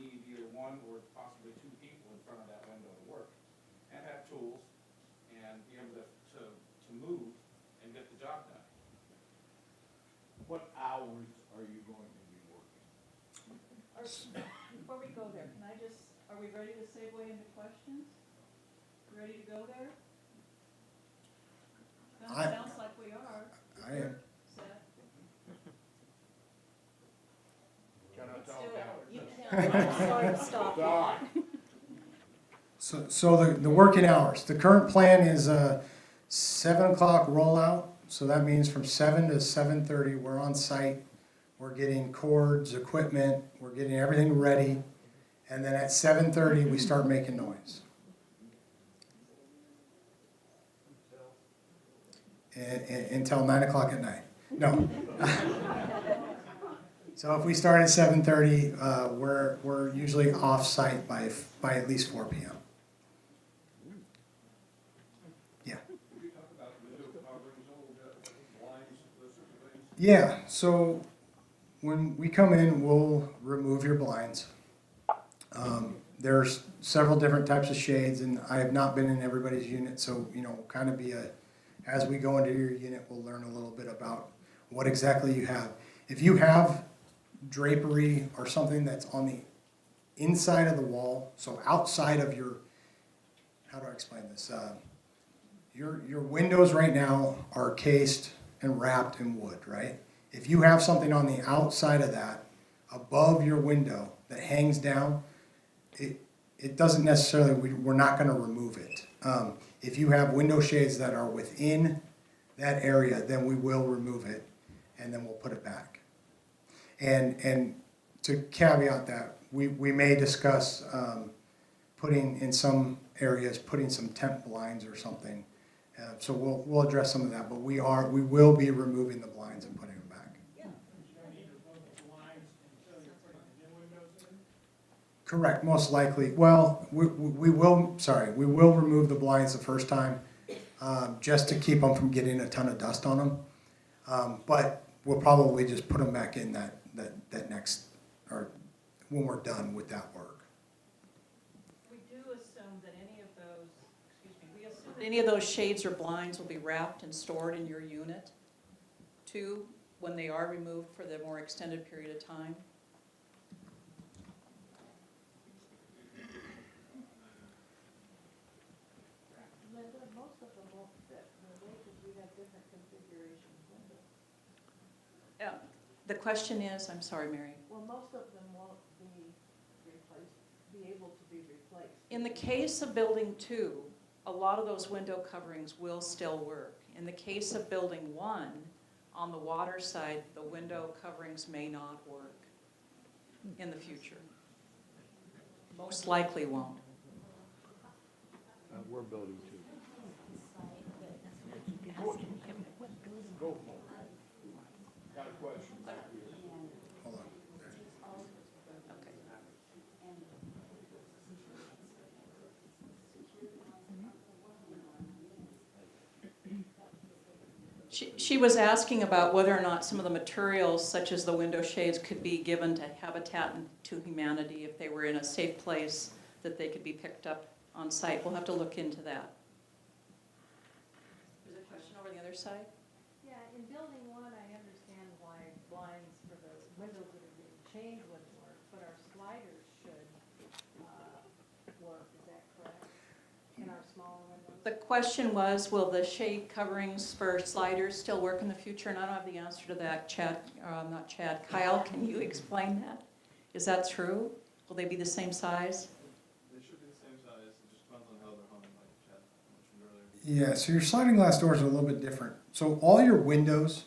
Speaker 7: need either 1 or possibly 2 people in front of that window to work and have tools and be able to move and get the job done.
Speaker 8: What hours are you going to be working?
Speaker 5: Before we go there, are we ready to segue into questions? Ready to go there? Sounds like we are.
Speaker 4: I am.
Speaker 5: Seth?
Speaker 8: Cannot tell
Speaker 5: Still,
Speaker 8: hours.
Speaker 5: you can't, I'm sorry to stop you.
Speaker 8: God.
Speaker 4: So the working hours, the current plan is a 7 o'clock rollout. So that means from 7 to 7:30, we're on site. We're getting cords, equipment, we're getting everything ready. And then at 7:30, we start making noise. Until 9 o'clock at night. No. So if we start at 7:30, we're usually off site by at least 4 p.m. Yeah.
Speaker 7: Could you talk about window coverings a little bit, blinds, those sorts of things?
Speaker 4: Yeah. So when we come in, we'll remove your blinds. There's several different types of shades, and I have not been in everybody's unit, so kind of as we go into your unit, we'll learn a little bit about what exactly you have. If you have drapery or something that's on the inside of the wall, so outside of your, how do I explain this? Your windows right now are cased and wrapped in wood, right? If you have something on the outside of that, above your window that hangs down, it doesn't necessarily, we're not going to remove it. If you have window shades that are within that area, then we will remove it and then we'll put it back. And to caveat that, we may discuss putting in some areas, putting some tent blinds or something. So we'll address some of that, but we will be removing the blinds and putting them back. Correct, most likely. Well, we will remove the blinds the first time, just to keep them from getting a ton of dust on them. But we'll probably just put them back in that next, or when we're done with that work.
Speaker 5: We do assume that any of those shades or blinds will be wrapped and stored in your unit, too, when they are removed for the more extended period of time.
Speaker 6: Linda, most of them won't fit, because we have different configuration windows.
Speaker 5: The question is, I'm sorry, Mary.
Speaker 6: Well, most of them won't be able to be replaced.
Speaker 5: In the case of building 2, a lot of those window coverings will still work. In the case of building 1, on the water side, the window coverings may not work in the future. Most likely won't.
Speaker 8: We're building 2. Go.
Speaker 7: Got a question.
Speaker 4: Hold on.
Speaker 5: Okay. She was asking about whether or not some of the materials, such as the window shades, could be given to Habitat and to Humanity if they were in a safe place that they could be picked up on site. We'll have to look into that. There's a question over the other side?
Speaker 6: Yeah, in building 1, I understand why blinds for the windows that are being chained wouldn't work, but our sliders should work, is that correct? In our smaller windows?
Speaker 5: The question was, will the shade coverings for sliders still work in the future? And I don't have the answer to that. Kyle, can you explain that? Is that true? Will they be the same size?
Speaker 9: They should be the same size, it just depends on how they're hung, like Chad mentioned earlier.
Speaker 4: Yeah, so your sliding glass doors are a little bit different. So all your windows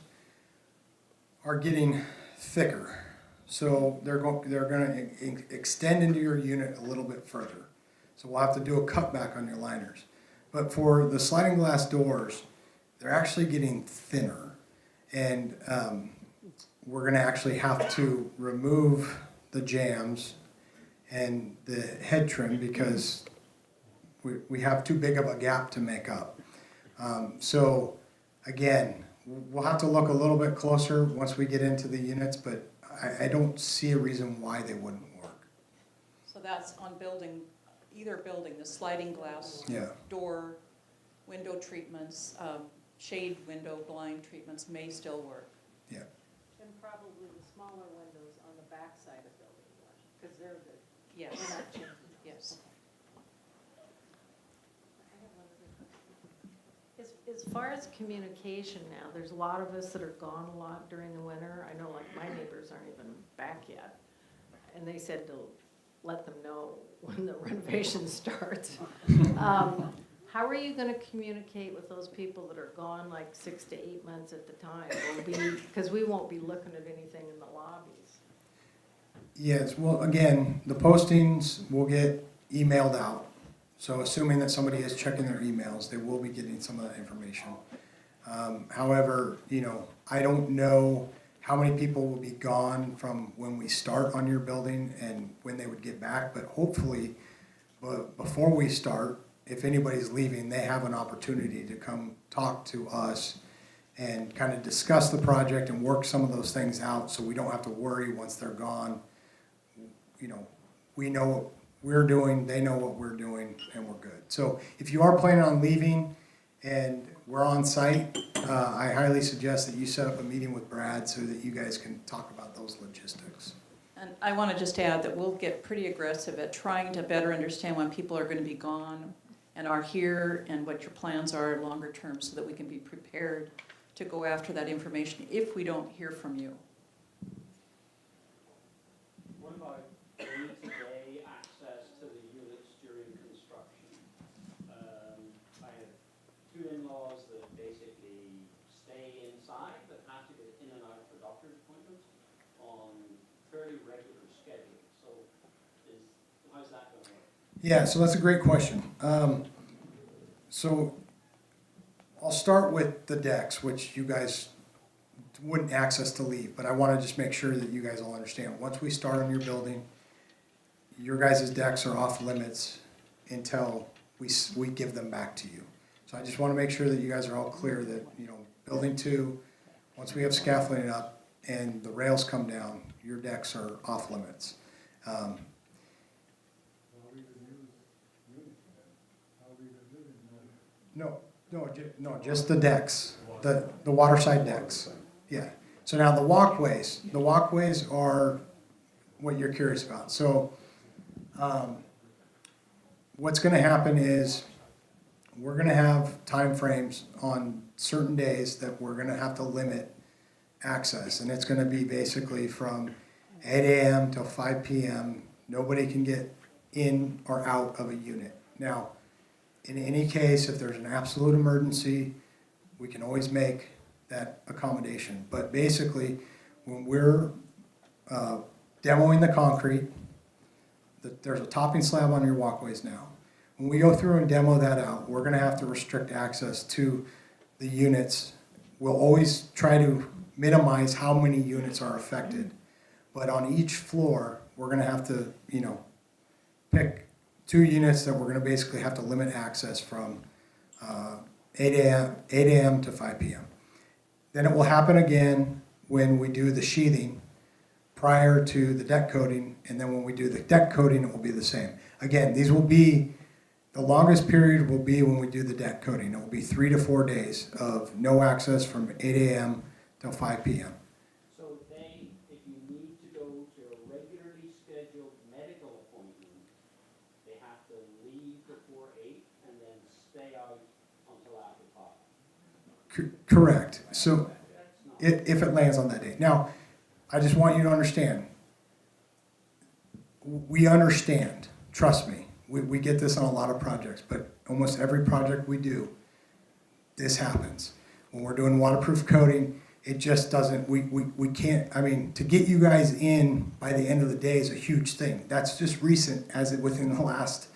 Speaker 4: are getting thicker. So they're gonna extend into your unit a little bit further. So we'll have to do a cutback on your liners. But for the sliding glass doors, they're actually getting thinner. And we're gonna actually have to remove the jambs and the head trim because we have too big of a gap to make up. So again, we'll have to look a little bit closer once we get into the units, but I don't see a reason why they wouldn't work.
Speaker 5: So that's on building, either building, the sliding glass
Speaker 4: Yeah.
Speaker 5: door, window treatments, shade window blind treatments may still work.
Speaker 6: And probably the smaller windows on the back side of building one, because they're the,
Speaker 5: Yes,
Speaker 6: they're not changing.
Speaker 5: yes.
Speaker 6: I have one other question. As far as communication now, there's a lot of us that are gone a lot during the winter. I know like my neighbors aren't even back yet. And they said to let them know when the renovation starts. How are you gonna communicate with those people that are gone like 6 to 8 months at the time? Because we won't be looking at anything in the lobbies.
Speaker 4: Yes, well, again, the postings will get emailed out. So assuming that somebody is checking their emails, they will be getting some of that information. However, I don't know how many people will be gone from when we start on your building and when they would get back, but hopefully, before we start, if anybody's leaving, they have an opportunity to come talk to us and kind of discuss the project and work some of those things out so we don't have to worry once they're gone. We know what we're doing, they know what we're doing, and we're good. So if you are planning on leaving and we're on site, I highly suggest that you set up a meeting with Brad so that you guys can talk about those logistics.
Speaker 5: And I want to just add that we'll get pretty aggressive at trying to better understand when people are going to be gone and are here and what your plans are longer term so that we can be prepared to go after that information if we don't hear from you.
Speaker 10: What about day-to-day access to the units during construction? I have two in-laws that basically stay inside but have to get in and out for doctor's appointments on fairly regular schedule. So how's that going to work?
Speaker 4: Yeah, so that's a great question. So I'll start with the decks, which you guys wouldn't access to leave, but I want to just make sure that you guys all understand. Once we start on your building, your guys' decks are off limits until we give them back to you. So I just want to make sure that you guys are all clear that, building 2, once we have scaffolding up and the rails come down, your decks are off limits. No, just the decks, the waterside decks. Yeah. So now the walkways are what you're curious about. So what's going to happen is we're going to have time frames on certain days that we're going to have to limit access, and it's going to be basically from 8 a.m. till 5 p.m. Nobody can get in or out of a unit. Now, in any case, if there's an absolute emergency, we can always make that accommodation. But basically, when we're demoing the concrete, there's a topping slab on your walkways now. When we go through and demo that out, we're going to have to restrict access to the units. We'll always try to minimize how many units are affected. But on each floor, we're going to have to, pick 2 units that we're going to basically have to limit access from 8 a.m. to 5 p.m. Then it will happen again when we do the sheathing prior to the deck coating, and then when we do the deck coating, it will be the same. Again, these will be, the longest period will be when we do the deck coating. It will be 3 to 4 days of no access from 8 a.m. till 5 p.m.
Speaker 10: So if you need to go to a regularly scheduled medical appointment, they have to leave before 8 and then stay out until after 5.
Speaker 4: Correct. So if it lands on that day. Now, I just want you to understand, we understand, trust me, we get this on a lot of projects, but almost every project we do, this happens. When we're doing waterproof coating, it just doesn't, we can't, I mean, to get you guys in by the end of the day is a huge thing. That's just recent, as it within the last,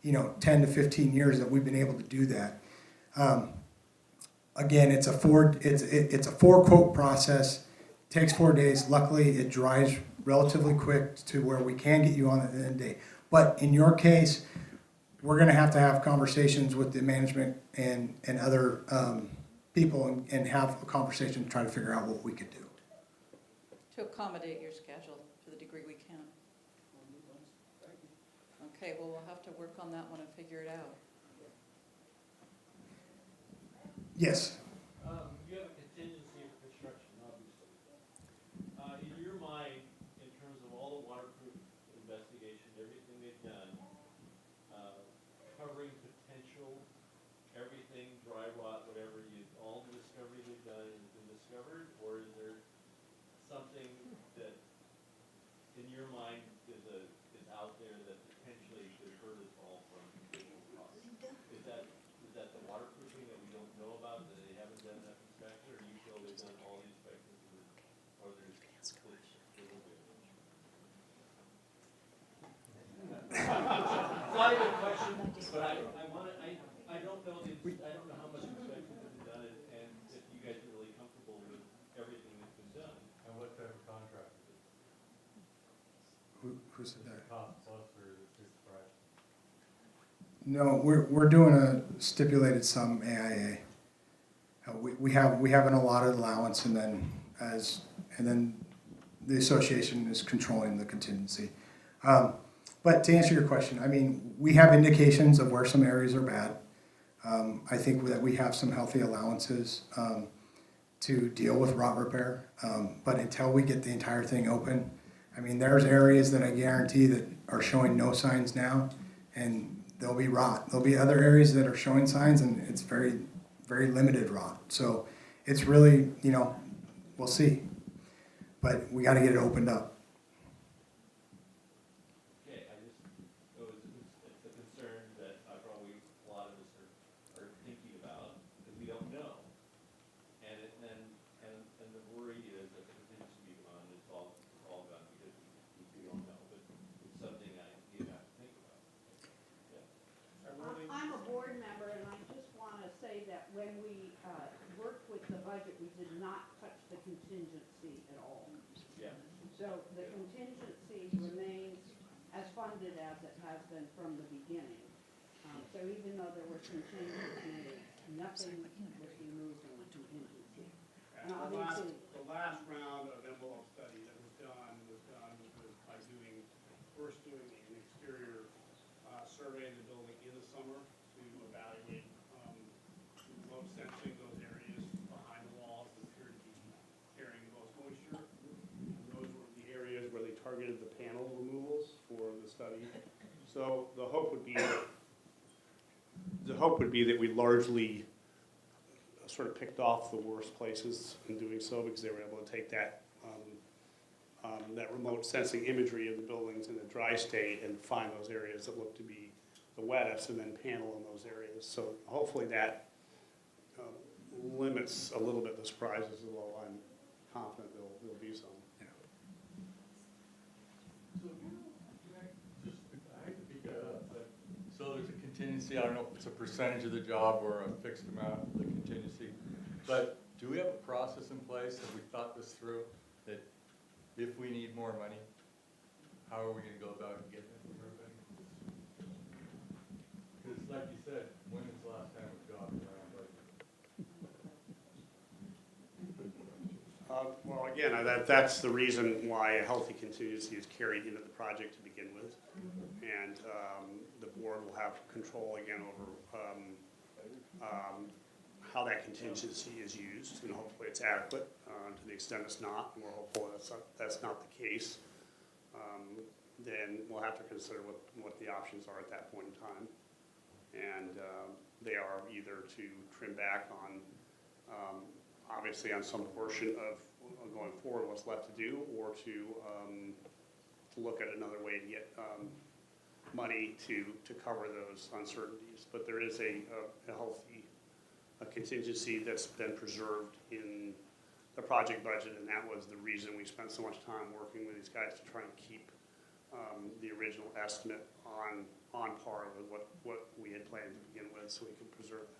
Speaker 4: 10 to 15 years that we've been able to do that. Again, it's a four quote process, takes 4 days. Luckily, it dries relatively quick to where we can get you on at the end of the day. But in your case, we're gonna have to have conversations with the management and other people and have a conversation to try to figure out what we could do.
Speaker 5: To accommodate your schedule to the degree we can. Okay, well, we'll have to work on that one and figure it out.
Speaker 4: Yes.
Speaker 8: You have a contingency of construction, obviously. In your mind, in terms of all the waterproof investigation, everything they've done, covering potential, everything, dry rot, whatever, all the discovery they've done has been discovered, or is there something that, in your mind, is out there that potentially could hurt us all from additional costs? Is that the waterproofing that we don't know about, that they haven't done enough inspection, or do you feel they've done all the inspections, or there's a little bit? It's not even a question, but I don't know I don't know how much inspection has been done, and if you guys are really comfortable with everything that's been done. And what type of contract is it?
Speaker 4: Who said that?
Speaker 8: Cost plus or is it fixed price?
Speaker 4: No, we're doing a stipulated sum AIA. We have an allotted allowance, and then the association is controlling the contingency. But to answer your question, I mean, we have indications of where some areas are bad. I think that we have some healthy allowances to deal with rot repair. But until we get the entire thing open, I mean, there's areas that I guarantee that are showing no signs now, and there'll be rot. There'll be other areas that are showing signs, and it's very, very limited rot. So it's really, we'll see. But we got to get it opened up.
Speaker 8: Okay, it's a concern that probably a lot of us are thinking about, because we don't know. And the worry is that the contingency fund is all gone because we don't know, but it's something you have to think about. Yeah.
Speaker 11: I'm a board member, and I just want to say that when we worked with the budget, we did not touch the contingency at all.
Speaker 8: Yeah.
Speaker 11: So the contingency remains as funded as it has been from the beginning. So even though there were some changes made, nothing was removed in the contingency. And obviously,
Speaker 2: The last round of envelope study that was done by first doing an exterior survey of the building in the summer to evaluate remote sensing those areas behind the walls that appear to be carrying the most moisture. And those were the areas where they targeted the panel removals for the study. So the hope would be that we largely sort of picked off the worst places in doing so, because they were able to take that that remote sensing imagery of the buildings in a dry state and find those areas that look to be the wettest, and then panel in those areas. So hopefully that limits a little bit the surprises, although I'm confident there'll be some.
Speaker 9: So, I hate to beat that up, but, so there's a contingency, I don't know if it's a percentage of the job or a fixed amount of the contingency, but do we have a process in place, have we thought this through, that if we need more money, how are we gonna go about getting it from everybody? Because like you said, when is the last time we've gone around budget?
Speaker 2: Well, again, that's the reason why a healthy contingency is carried into the project to begin with. And the board will have control again over how that contingency is used, and hopefully it's adequate. To the extent it's not, and we're hopeful that's not the case, then we'll have to consider what the options are at that point in time. And they are either to trim back on, obviously on some portion of going forward what's left to do, or to look at another way to get money to cover those uncertainties. But there is a healthy contingency that's been preserved in the project budget, and that was the reason we spent so much time working with these guys to try and keep the original estimate on par with what we had planned to begin with, so we could preserve that.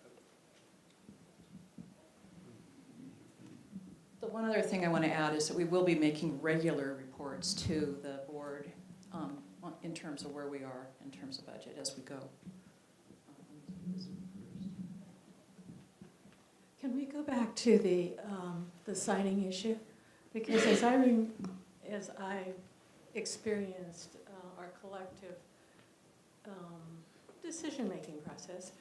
Speaker 5: The one other thing I want to add is that we will be making regular reports to the board in terms of where we are in terms of budget as we go.
Speaker 6: Can we go back to the siding issue? Because as I experienced our collective decision-making process,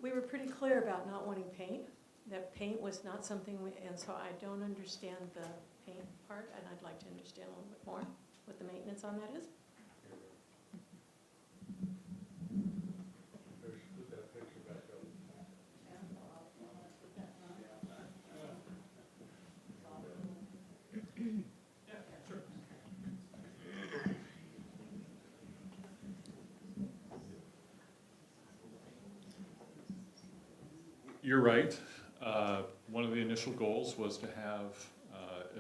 Speaker 6: we were pretty clear about not wanting paint, that paint was not something, and so I don't understand the paint part, and I'd like to understand a little bit more what the maintenance on that is.
Speaker 9: Put that picture back up. You're right. One of the initial goals was to have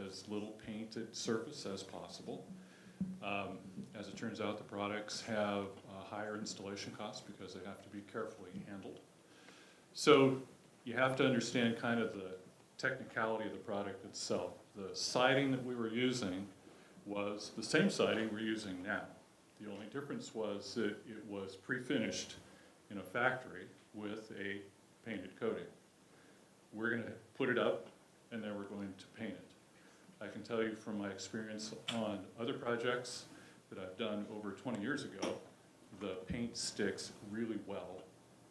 Speaker 9: as little painted surface as possible. As it turns out, the products have higher installation costs because they have to be carefully handled. So you have to understand kind of the technicality of the product itself. The siding that we were using was the same siding we're using now. The only difference was that it was pre-finished in a factory with a painted coating. We're going to put it up and then we're going to paint it. I can tell you from my experience on other projects that I've done over 20 years ago, the paint sticks really well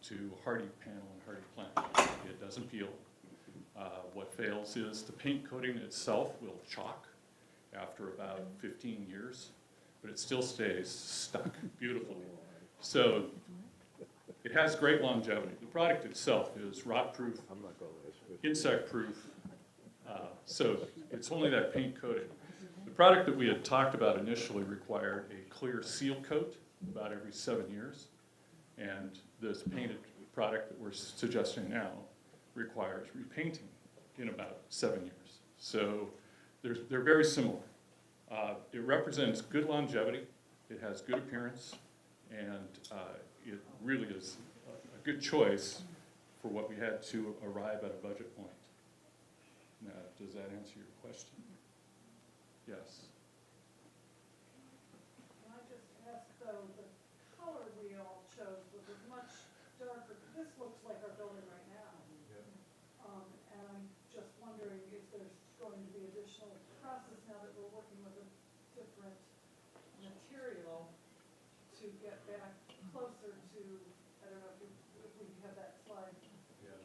Speaker 9: to hardy panel and hardy plank. It doesn't peel. What fails is the paint coating itself will chalk after about 15 years, but it still stays stuck beautifully. So it has great longevity. The product itself is rot-proof, insect-proof, so it's only that paint coating. The product that we had talked about initially required a clear seal coat about every 7 years, and this painted product that we're suggesting now requires repainting in about 7 years. So they're very similar. It represents good longevity, it has good appearance, and it really is a good choice for what we had to arrive at a budget point. Now, does that answer your question? Yes.
Speaker 12: Can I just ask though, the color we all chose was much darker, this looks like our building right now. And I'm just wondering if there's going to be additional process now that we're working with a different material to get back closer to, I don't know if we have that slide.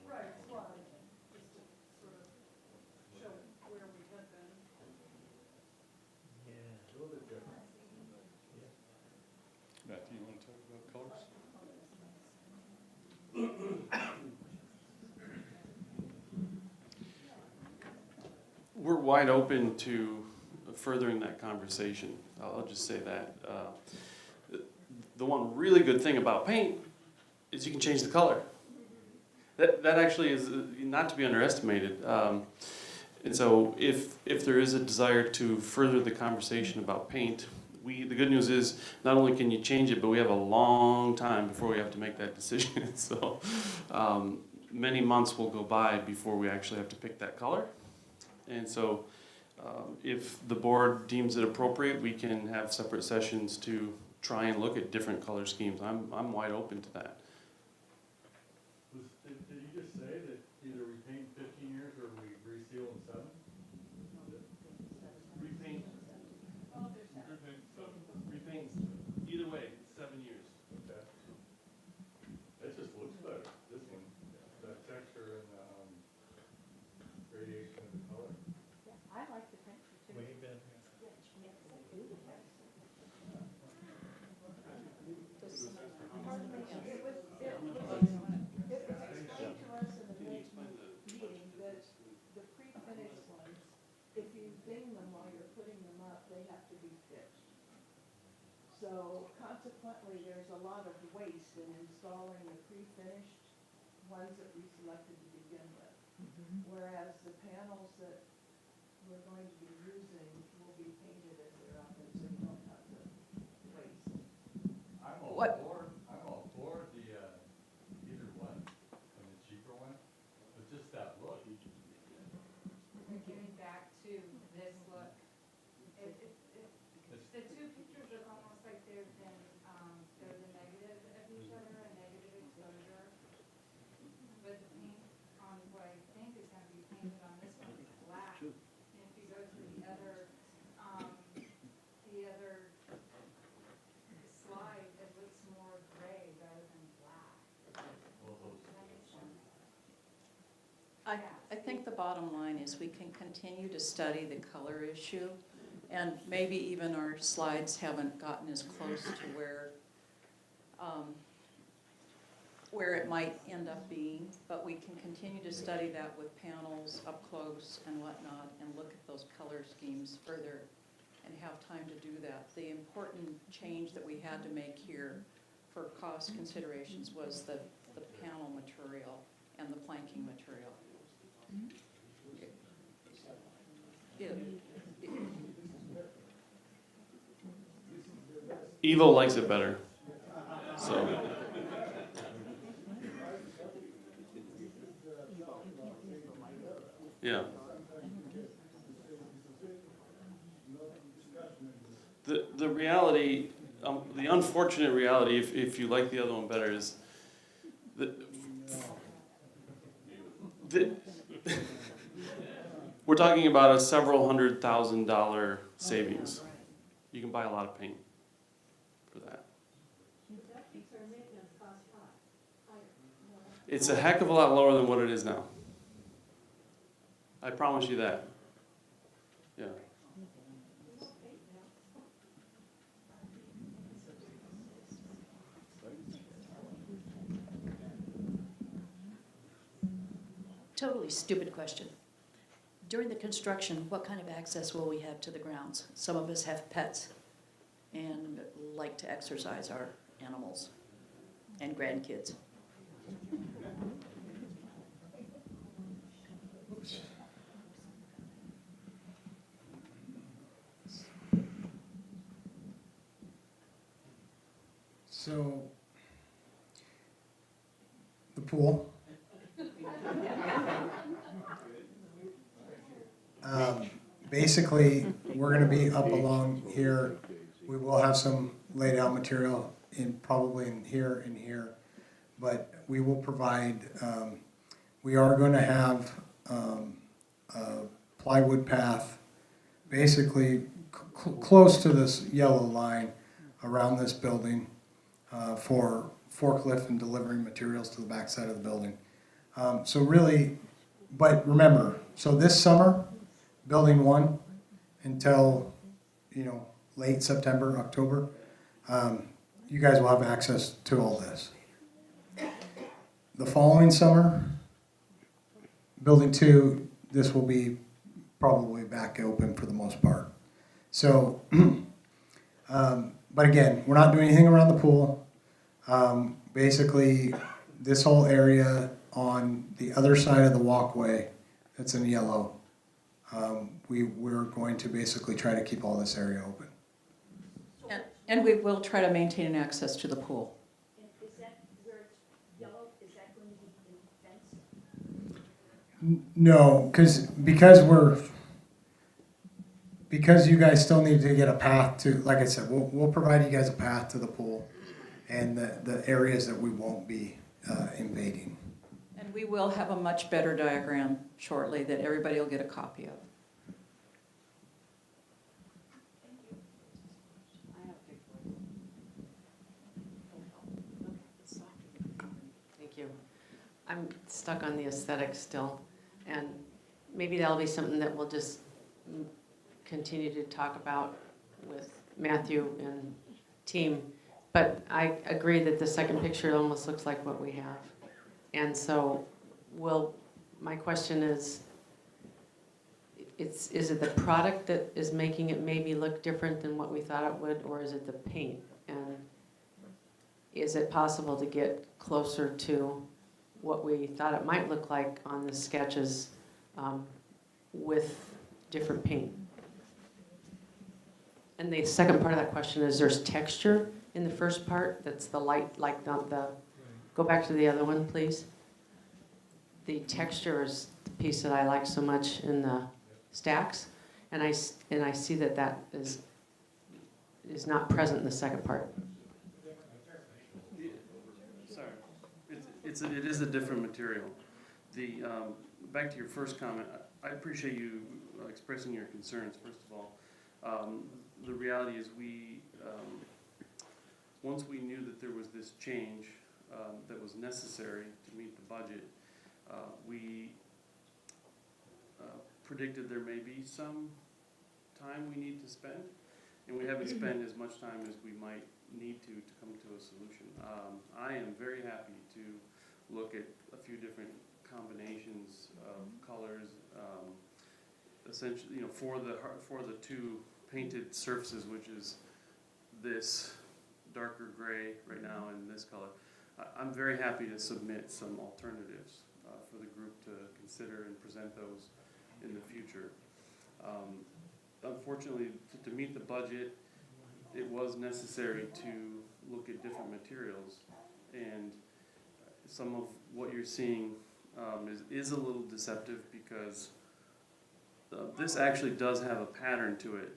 Speaker 12: Right, slide, just to sort of show where we had been.
Speaker 8: A little bit different.
Speaker 9: Matthew, you want to talk about colors?
Speaker 1: We're wide open to furthering that conversation. I'll just say that. The one really good thing about paint is you can change the color. That actually is not to be underestimated. And so if there is a desire to further the conversation about paint, the good news is not only can you change it, but we have a long time before we have to make that decision. So many months will go by before we actually have to pick that color. And so if the board deems it appropriate, we can have separate sessions to try and look at different color schemes. I'm wide open to that.
Speaker 9: Did you just say that either we paint 15 years or we reseal in 7?
Speaker 1: Repaint. Repaint. Either way, 7 years.
Speaker 9: Okay. It just looks better, this one, that texture and radiation of the color.
Speaker 6: I like the picture too.
Speaker 8: Way better.
Speaker 11: It was explained to us in the next meeting that the pre-finished ones, if you ding them while you're putting them up, they have to be fixed. So consequently, there's a lot of waste in installing the pre-finished ones that we selected to begin with. Whereas the panels that
Speaker 12: we're going to be using will be painted as they're up, and so you don't have to waste.
Speaker 6: What-
Speaker 9: I'm all for the, either one, and the cheaper one, but just that look.
Speaker 6: We're getting back to this look. The two pictures are almost like they're the negative of each other, a negative exposure. But the paint on what I think is gonna be painted on this one is black. And if you go to the other slide, it looks more gray rather than black. Does that make sense?
Speaker 5: I think the bottom line is we can continue to study the color issue, and maybe even our slides haven't gotten as close to where it might end up being, but we can continue to study that with panels up close and whatnot, and look at those color schemes further and have time to do that. The important change that we had to make here for cost considerations was the panel material and the planking material.
Speaker 1: Evo likes it better, so. Yeah. The reality, the unfortunate reality, if you like the other one better, is that we're talking about a several $100,000 savings. You can buy a lot of paint for that.
Speaker 12: That keeps our maintenance costs high.
Speaker 1: It's a heck of a lot lower than what it is now. I promise you that. Yeah.
Speaker 13: Totally stupid question. During the construction, what kind of access will we have to the grounds? Some of us have pets and like to exercise our animals and grandkids.
Speaker 4: So, the pool. Basically, we're gonna be up along here. We will have some laid out material probably in here, but we will provide, we are gonna have, a plywood path, basically close to this yellow line around this building, for forklift and delivering materials to the backside of the building. So really, but remember, so this summer, building one, until, late September, October, you guys will have access to all this. The following summer, building two, this will be probably back open for the most part. So, but again, we're not doing anything around the pool. Basically, this whole area on the other side of the walkway that's in yellow, we're going to basically try to keep all this area open.
Speaker 5: And we will try to maintain an access to the pool.
Speaker 6: And is that where it's yellow, is that going to be fenced?
Speaker 4: No, because you guys still need to get a path to, like I said, we'll provide you guys a path to the pool and the areas that we won't be invading.
Speaker 5: And we will have a much better diagram shortly that everybody will get a copy of.
Speaker 11: I have a picture.
Speaker 14: Thank you. I'm stuck on the aesthetics still, and maybe that'll be something that we'll just continue to talk about with Matthew and team. But I agree that the second picture almost looks like what we have. And so my question is it the product that is making it maybe look different than what we thought it would, or is it the paint? And is it possible to get closer to what we thought it might look like on the sketches with different paint. And the second part of that question is there's texture in the first part, that's the light, like not the, go back to the other one, please. The texture is the piece that I like so much in the stacks, and I see that that is not present in the second part.
Speaker 1: Sorry, it is a different material. The, back to your first comment, I appreciate you expressing your concerns, first of all. The reality is once we knew that there was this change that was necessary to meet the budget, we predicted there may be some time we need to spend, and we haven't spent as much time as we might need to come to a solution. I am very happy to look at a few different combinations of colors, essentially, for the two painted surfaces, which is this darker gray right now and this color. I'm very happy to submit some alternatives for the group to consider and present those in the future. Unfortunately, to meet the budget, it was necessary to look at different materials, and some of what you're seeing is a little deceptive because this actually does have a pattern to it.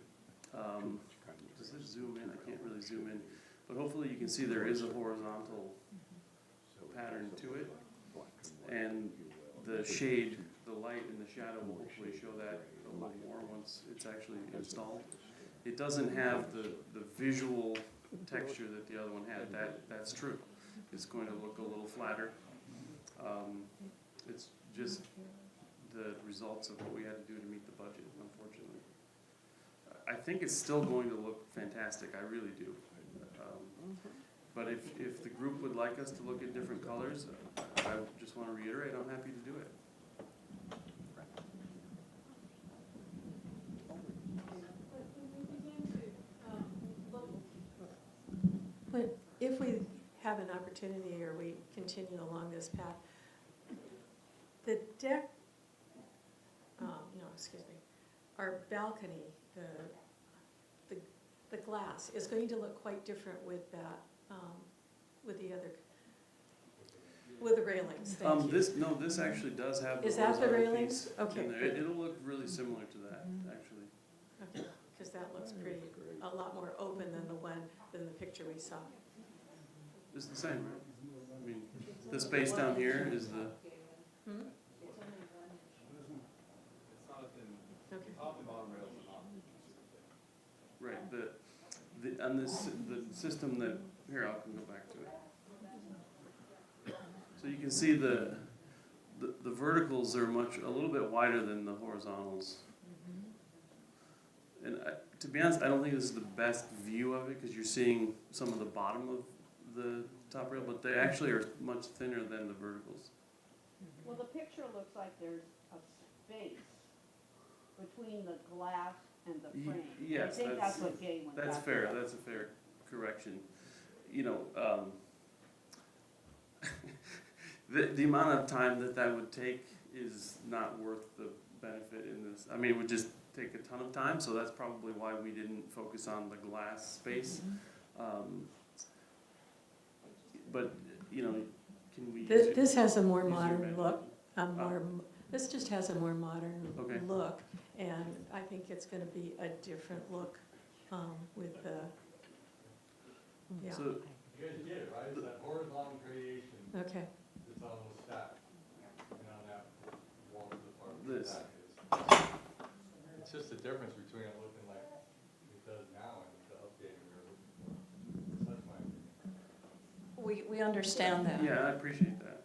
Speaker 1: Does this zoom in? I can't really zoom in, but hopefully you can see there is a horizontal pattern to it, and the shade, the light and the shadow will hopefully show that a little more once it's actually installed. It doesn't have the visual texture that the other one had. That's true. It's going to look a little flatter. It's just the results of what we had to do to meet the budget, unfortunately. I think it's still going to look fantastic. I really do. But if the group would like us to look at different colors, I just want to reiterate, I'm happy to do it.
Speaker 6: But if we have an opportunity or we continue along this path, the deck, our balcony, the glass is going to look quite different with that, with the other, with the railings. Thank you.
Speaker 1: This actually does have the
Speaker 6: Is that the
Speaker 1: horizontal
Speaker 6: railings?
Speaker 1: piece
Speaker 6: Okay,
Speaker 1: in there.
Speaker 6: good.
Speaker 1: It'll look really similar to that, actually.
Speaker 6: Okay, because that looks pretty, a lot more open than the picture we saw.
Speaker 1: It's the same, right? I mean, the space down here is the,
Speaker 6: Hmm?
Speaker 7: It's not in,
Speaker 6: Okay.
Speaker 7: top and bottom rails are not.
Speaker 1: right, on this, the system that, here, I can go back to it. So you can see the verticals are a little bit wider than the horizontals. And to be honest, I don't think this is the best view of it because you're seeing some of the bottom of the top rail, but they actually are much thinner than the verticals.
Speaker 11: Well, the picture looks like there's a space between the glass and the frame.
Speaker 1: Yes,
Speaker 11: I think that's what Gay went back to.
Speaker 1: that's fair. That's a fair correction. The amount of time that would take is not worth the benefit in this. I mean, it would just take a ton of time, so that's probably why we didn't focus on the glass space. But, can we?
Speaker 6: This has a more
Speaker 1: use your
Speaker 6: modern
Speaker 1: imagination?
Speaker 6: look, this just has a more modern
Speaker 1: Okay.
Speaker 6: look, and I think it's gonna be a different look, with the, yeah,
Speaker 1: So,
Speaker 9: You guys get it, right? It's that horizontal gradation
Speaker 6: okay.
Speaker 9: that's on the stack, and on that wall to the part of the
Speaker 1: This.
Speaker 9: stack is. It's just the difference between it looking like it does now and the updated version. That's my opinion.
Speaker 13: We understand that.
Speaker 1: yeah, I appreciate that.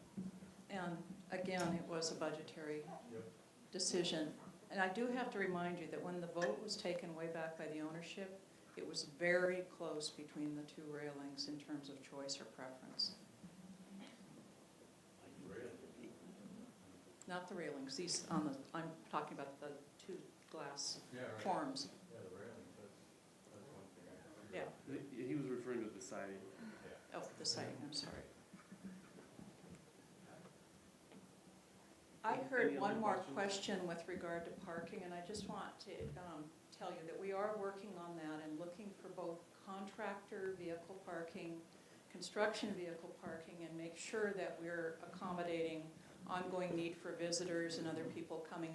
Speaker 13: And again, it was a budgetary
Speaker 9: Yep.
Speaker 13: decision. And I do have to remind you that when the vote was taken way back by the ownership, it was very close between the two railings in terms of choice or preference. Not the railings, I'm talking about the two glass
Speaker 9: Yeah, right.
Speaker 13: forms.
Speaker 9: Yeah, the railings, that's one thing I figured.
Speaker 13: Yeah,
Speaker 1: He was referring to the siding.
Speaker 13: oh, the siding, I'm sorry.
Speaker 5: I
Speaker 8: Any
Speaker 5: heard
Speaker 8: other
Speaker 5: one more
Speaker 8: questions?
Speaker 5: question with regard to parking, and I just want to tell you that we are working on that and looking for both contractor vehicle parking, construction vehicle parking, and make sure that we're accommodating ongoing need for visitors and other people coming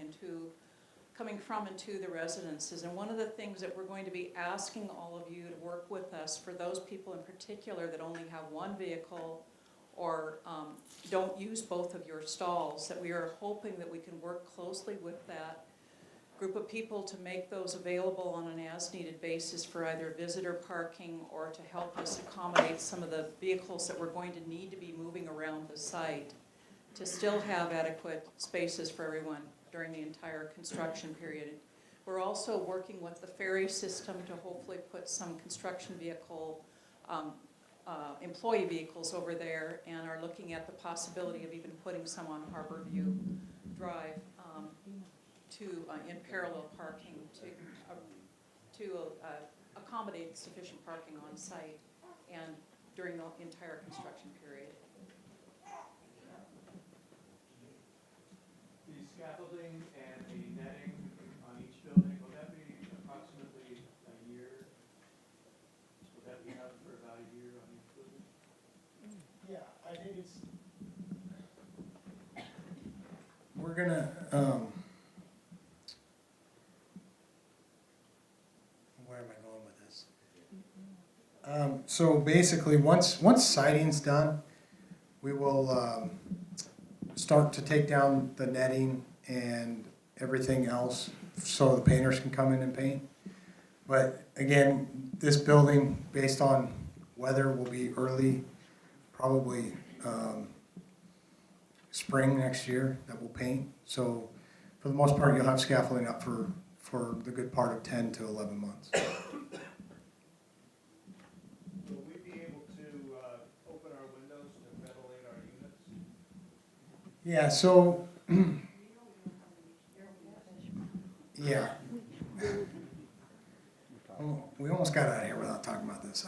Speaker 5: from and to the residences. And one of the things that we're going to be asking all of you to work with us, for those people in particular that only have one vehicle or don't use both of your stalls, that we are hoping that we can work closely with that group of people to make those available on an as-needed basis for either visitor parking or to help us accommodate some of the vehicles that we're going to need to be moving around the site to still have adequate spaces for everyone during the entire construction period. We're also working with the ferry system to hopefully put some construction vehicle employee vehicles over there, and are looking at the possibility of even putting some on Harborview Drive in parallel parking to accommodate sufficient parking on site and during the entire construction period.
Speaker 8: The scaffolding and the netting on each building, will that be approximately a year? Will that be out for about a year on each building?
Speaker 4: Yeah, I think it's. We're gonna, where am I going with this? So basically, once siding's done, we will, start to take down the netting and everything else so the painters can come in and paint. But again, this building, based on weather, will be early, probably spring next year that we'll paint. So for the most part, you'll have scaffolding up for the good part of 10 to 11 months.
Speaker 8: Will we be able to open our windows to ventilate our units?
Speaker 4: Yeah, so, yeah. We almost got out of here without talking about this.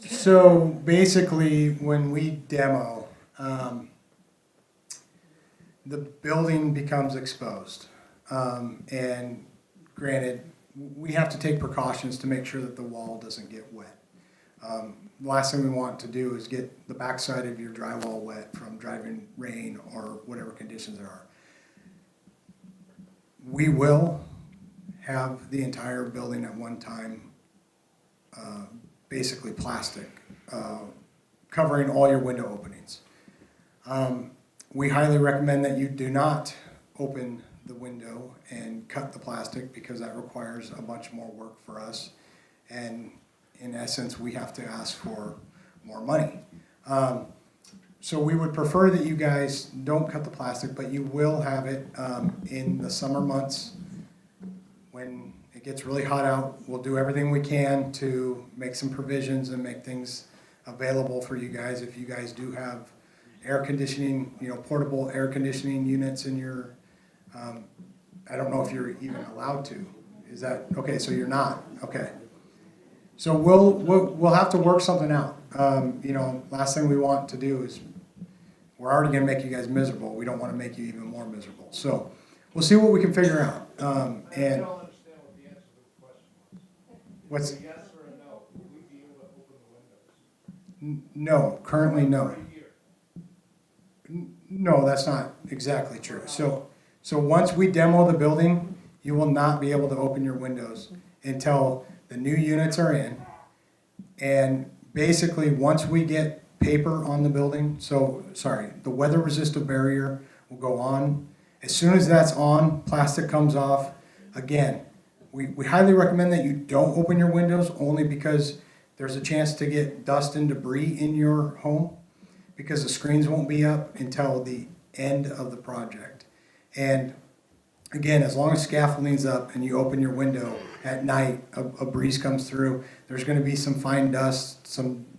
Speaker 4: So basically, when we demo, the building becomes exposed. And granted, we have to take precautions to make sure that the wall doesn't get wet. The last thing we want to do is get the backside of your drywall wet from driving rain or whatever conditions there are. We will have the entire building at one time basically plastic, covering all your window openings. We highly recommend that you do not open the window and cut the plastic, because that requires a bunch more work for us. And in essence, we have to ask for more money. So we would prefer that you guys don't cut the plastic, but you will have it in the summer months. When it gets really hot out, we'll do everything we can to make some provisions and make things available for you guys. If you guys do have air conditioning, portable air conditioning units in your, I don't know if you're even allowed to. Is that, okay, so you're not, okay. So we'll have to work something out. Last thing we want to do is, we're already gonna make you guys miserable. We don't wanna make you even more miserable. So we'll see what we can figure out.
Speaker 8: I don't understand what the answer to the question was.
Speaker 4: What's,
Speaker 8: A yes or a no, will we be able to open the windows?
Speaker 4: no, currently no.
Speaker 8: For a year.
Speaker 4: No, that's not exactly true. So once we demo the building, you will not be able to open your windows until the new units are in. And basically, once we get paper on the building, the weather resistant barrier will go on. As soon as that's on, plastic comes off. Again, we highly recommend that you don't open your windows, only because there's a chance to get dust and debris in your home, because the screens won't be up until the end of the project. And again, as long as scaffolding's up and you open your window at night, a breeze comes through, there's gonna be some fine dust,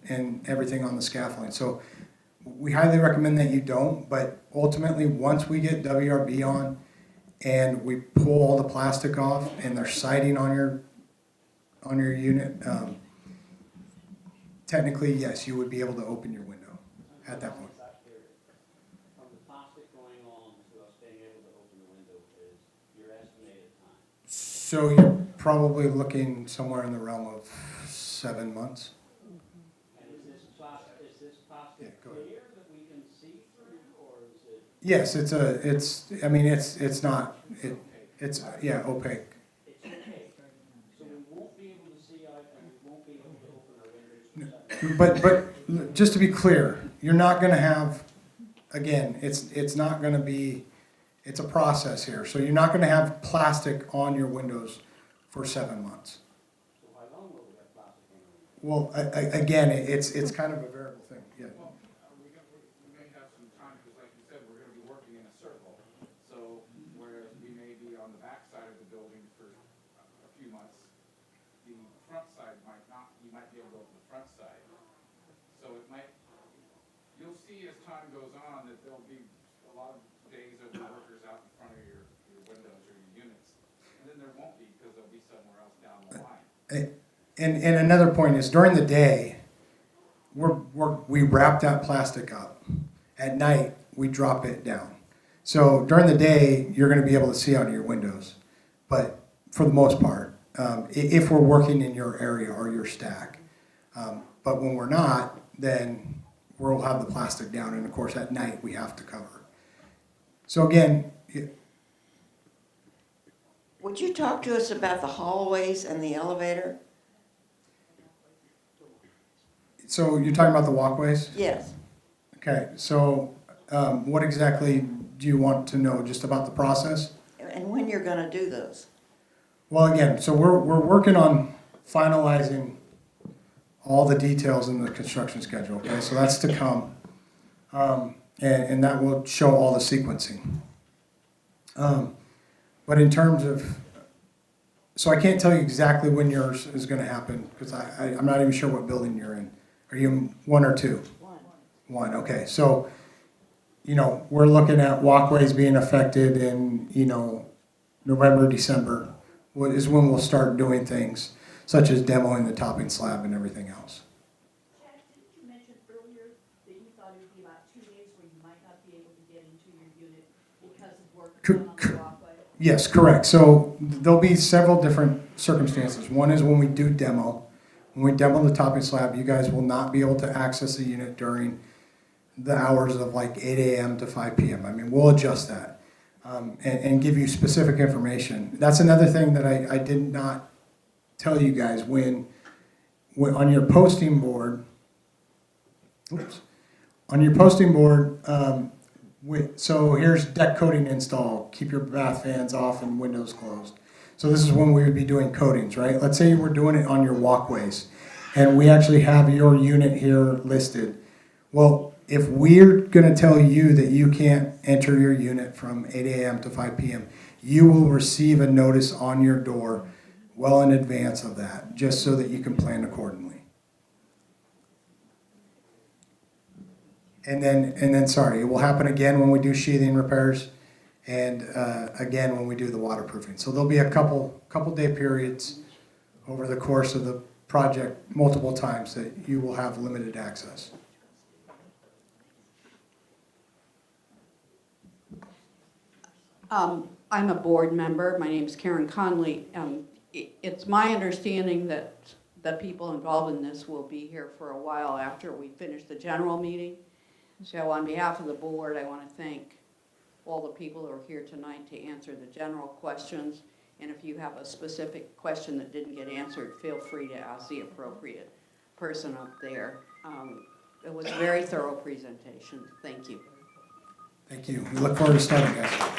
Speaker 4: and everything on the scaffolding. So we highly recommend that you don't, but ultimately, once we get WRB on and we pull all the plastic off and there's siding on your unit, technically, yes, you would be able to open your window at that point. So you're probably looking somewhere in the realm of 7 months.
Speaker 10: And is this
Speaker 4: Yeah,
Speaker 10: plastic
Speaker 4: go ahead.
Speaker 10: clear that we can see through, or is it?
Speaker 4: Yes, I mean, it's not, it's, yeah, opaque.
Speaker 10: It's okay. So we won't be able to see out and we won't be able to open our windows for 7 months.
Speaker 4: But just to be clear, you're not gonna have, again, it's not gonna be, it's a process here. So you're not gonna have plastic on your windows for 7 months.
Speaker 10: So how long will we have plastic on our windows?
Speaker 4: Well, again, it's kind of a variable thing, yeah.
Speaker 7: Well, we may have some time, because like you said, we're gonna be working in a circle. So whereas we may be on the back side of the building for a few months, the front side might not, you might be able to open the front side. So it might, you'll see as time goes on that there'll be a lot of days of workers out in front of your windows or your units. And then there won't be, because there'll be somewhere else down the line.
Speaker 4: And another point is during the day, we wrap that plastic up. At night, we drop it down. So during the day, you're going to be able to see out of your windows. But for the most part, if we're working in your area or your stack. But when we're not, then we'll have the plastic down. And of course, at night, we have to cover. So again,
Speaker 15: Would you talk to us about the hallways and the elevator?
Speaker 4: so you're talking about the walkways?
Speaker 15: Yes.
Speaker 4: Okay, so what exactly do you want to know, just about the process?
Speaker 15: And when you're gonna do those?
Speaker 4: Well, again, so we're working on finalizing all the details in the construction schedule, okay? So that's to come. And that will show all the sequencing. But in terms of, so I can't tell you exactly when yours is gonna happen, because I'm not even sure what building you're in. Are you in 1 or 2? One, okay. So, we're looking at walkways being affected in, November, December, is when we'll start doing things, such as demoing the topping slab and everything else.
Speaker 5: Chad, didn't you mention earlier that you thought it would be about 2 days where you might not be able to get into your unit because of work done on the walkway?
Speaker 4: Yes, correct. So there'll be several different circumstances. One is when we do demo. When we demo the topping slab, you guys will not be able to access the unit during the hours of like 8 a.m. to 5 p.m. I mean, we'll adjust that and give you specific information. That's another thing that I did not tell you guys when on your posting board. Oops. On your posting board, so here's deck coating install. Keep your bath fans off and windows closed. So this is when we would be doing coatings, right? Let's say we're doing it on your walkways, and we actually have your unit here listed. Well, if we're going to tell you that you can't enter your unit from 8 a.m. to 5 p.m., you will receive a notice on your door well in advance of that, just so that you can plan accordingly. And then, sorry, it will happen again when we do sheathing repairs, and again when we do the waterproofing. So there'll be a couple day periods over the course of the project, multiple times, that you will have limited access.
Speaker 11: I'm a board member. My name is Karen Conley. It's my understanding that the people involved in this will be here for a while after we finish the general meeting. So on behalf of the board, I want to thank all the people who are here tonight to answer the general questions. And if you have a specific question that didn't get answered, feel free to ask the appropriate person up there. It was a very thorough presentation. Thank you.
Speaker 4: Thank you. We look forward to starting, guys.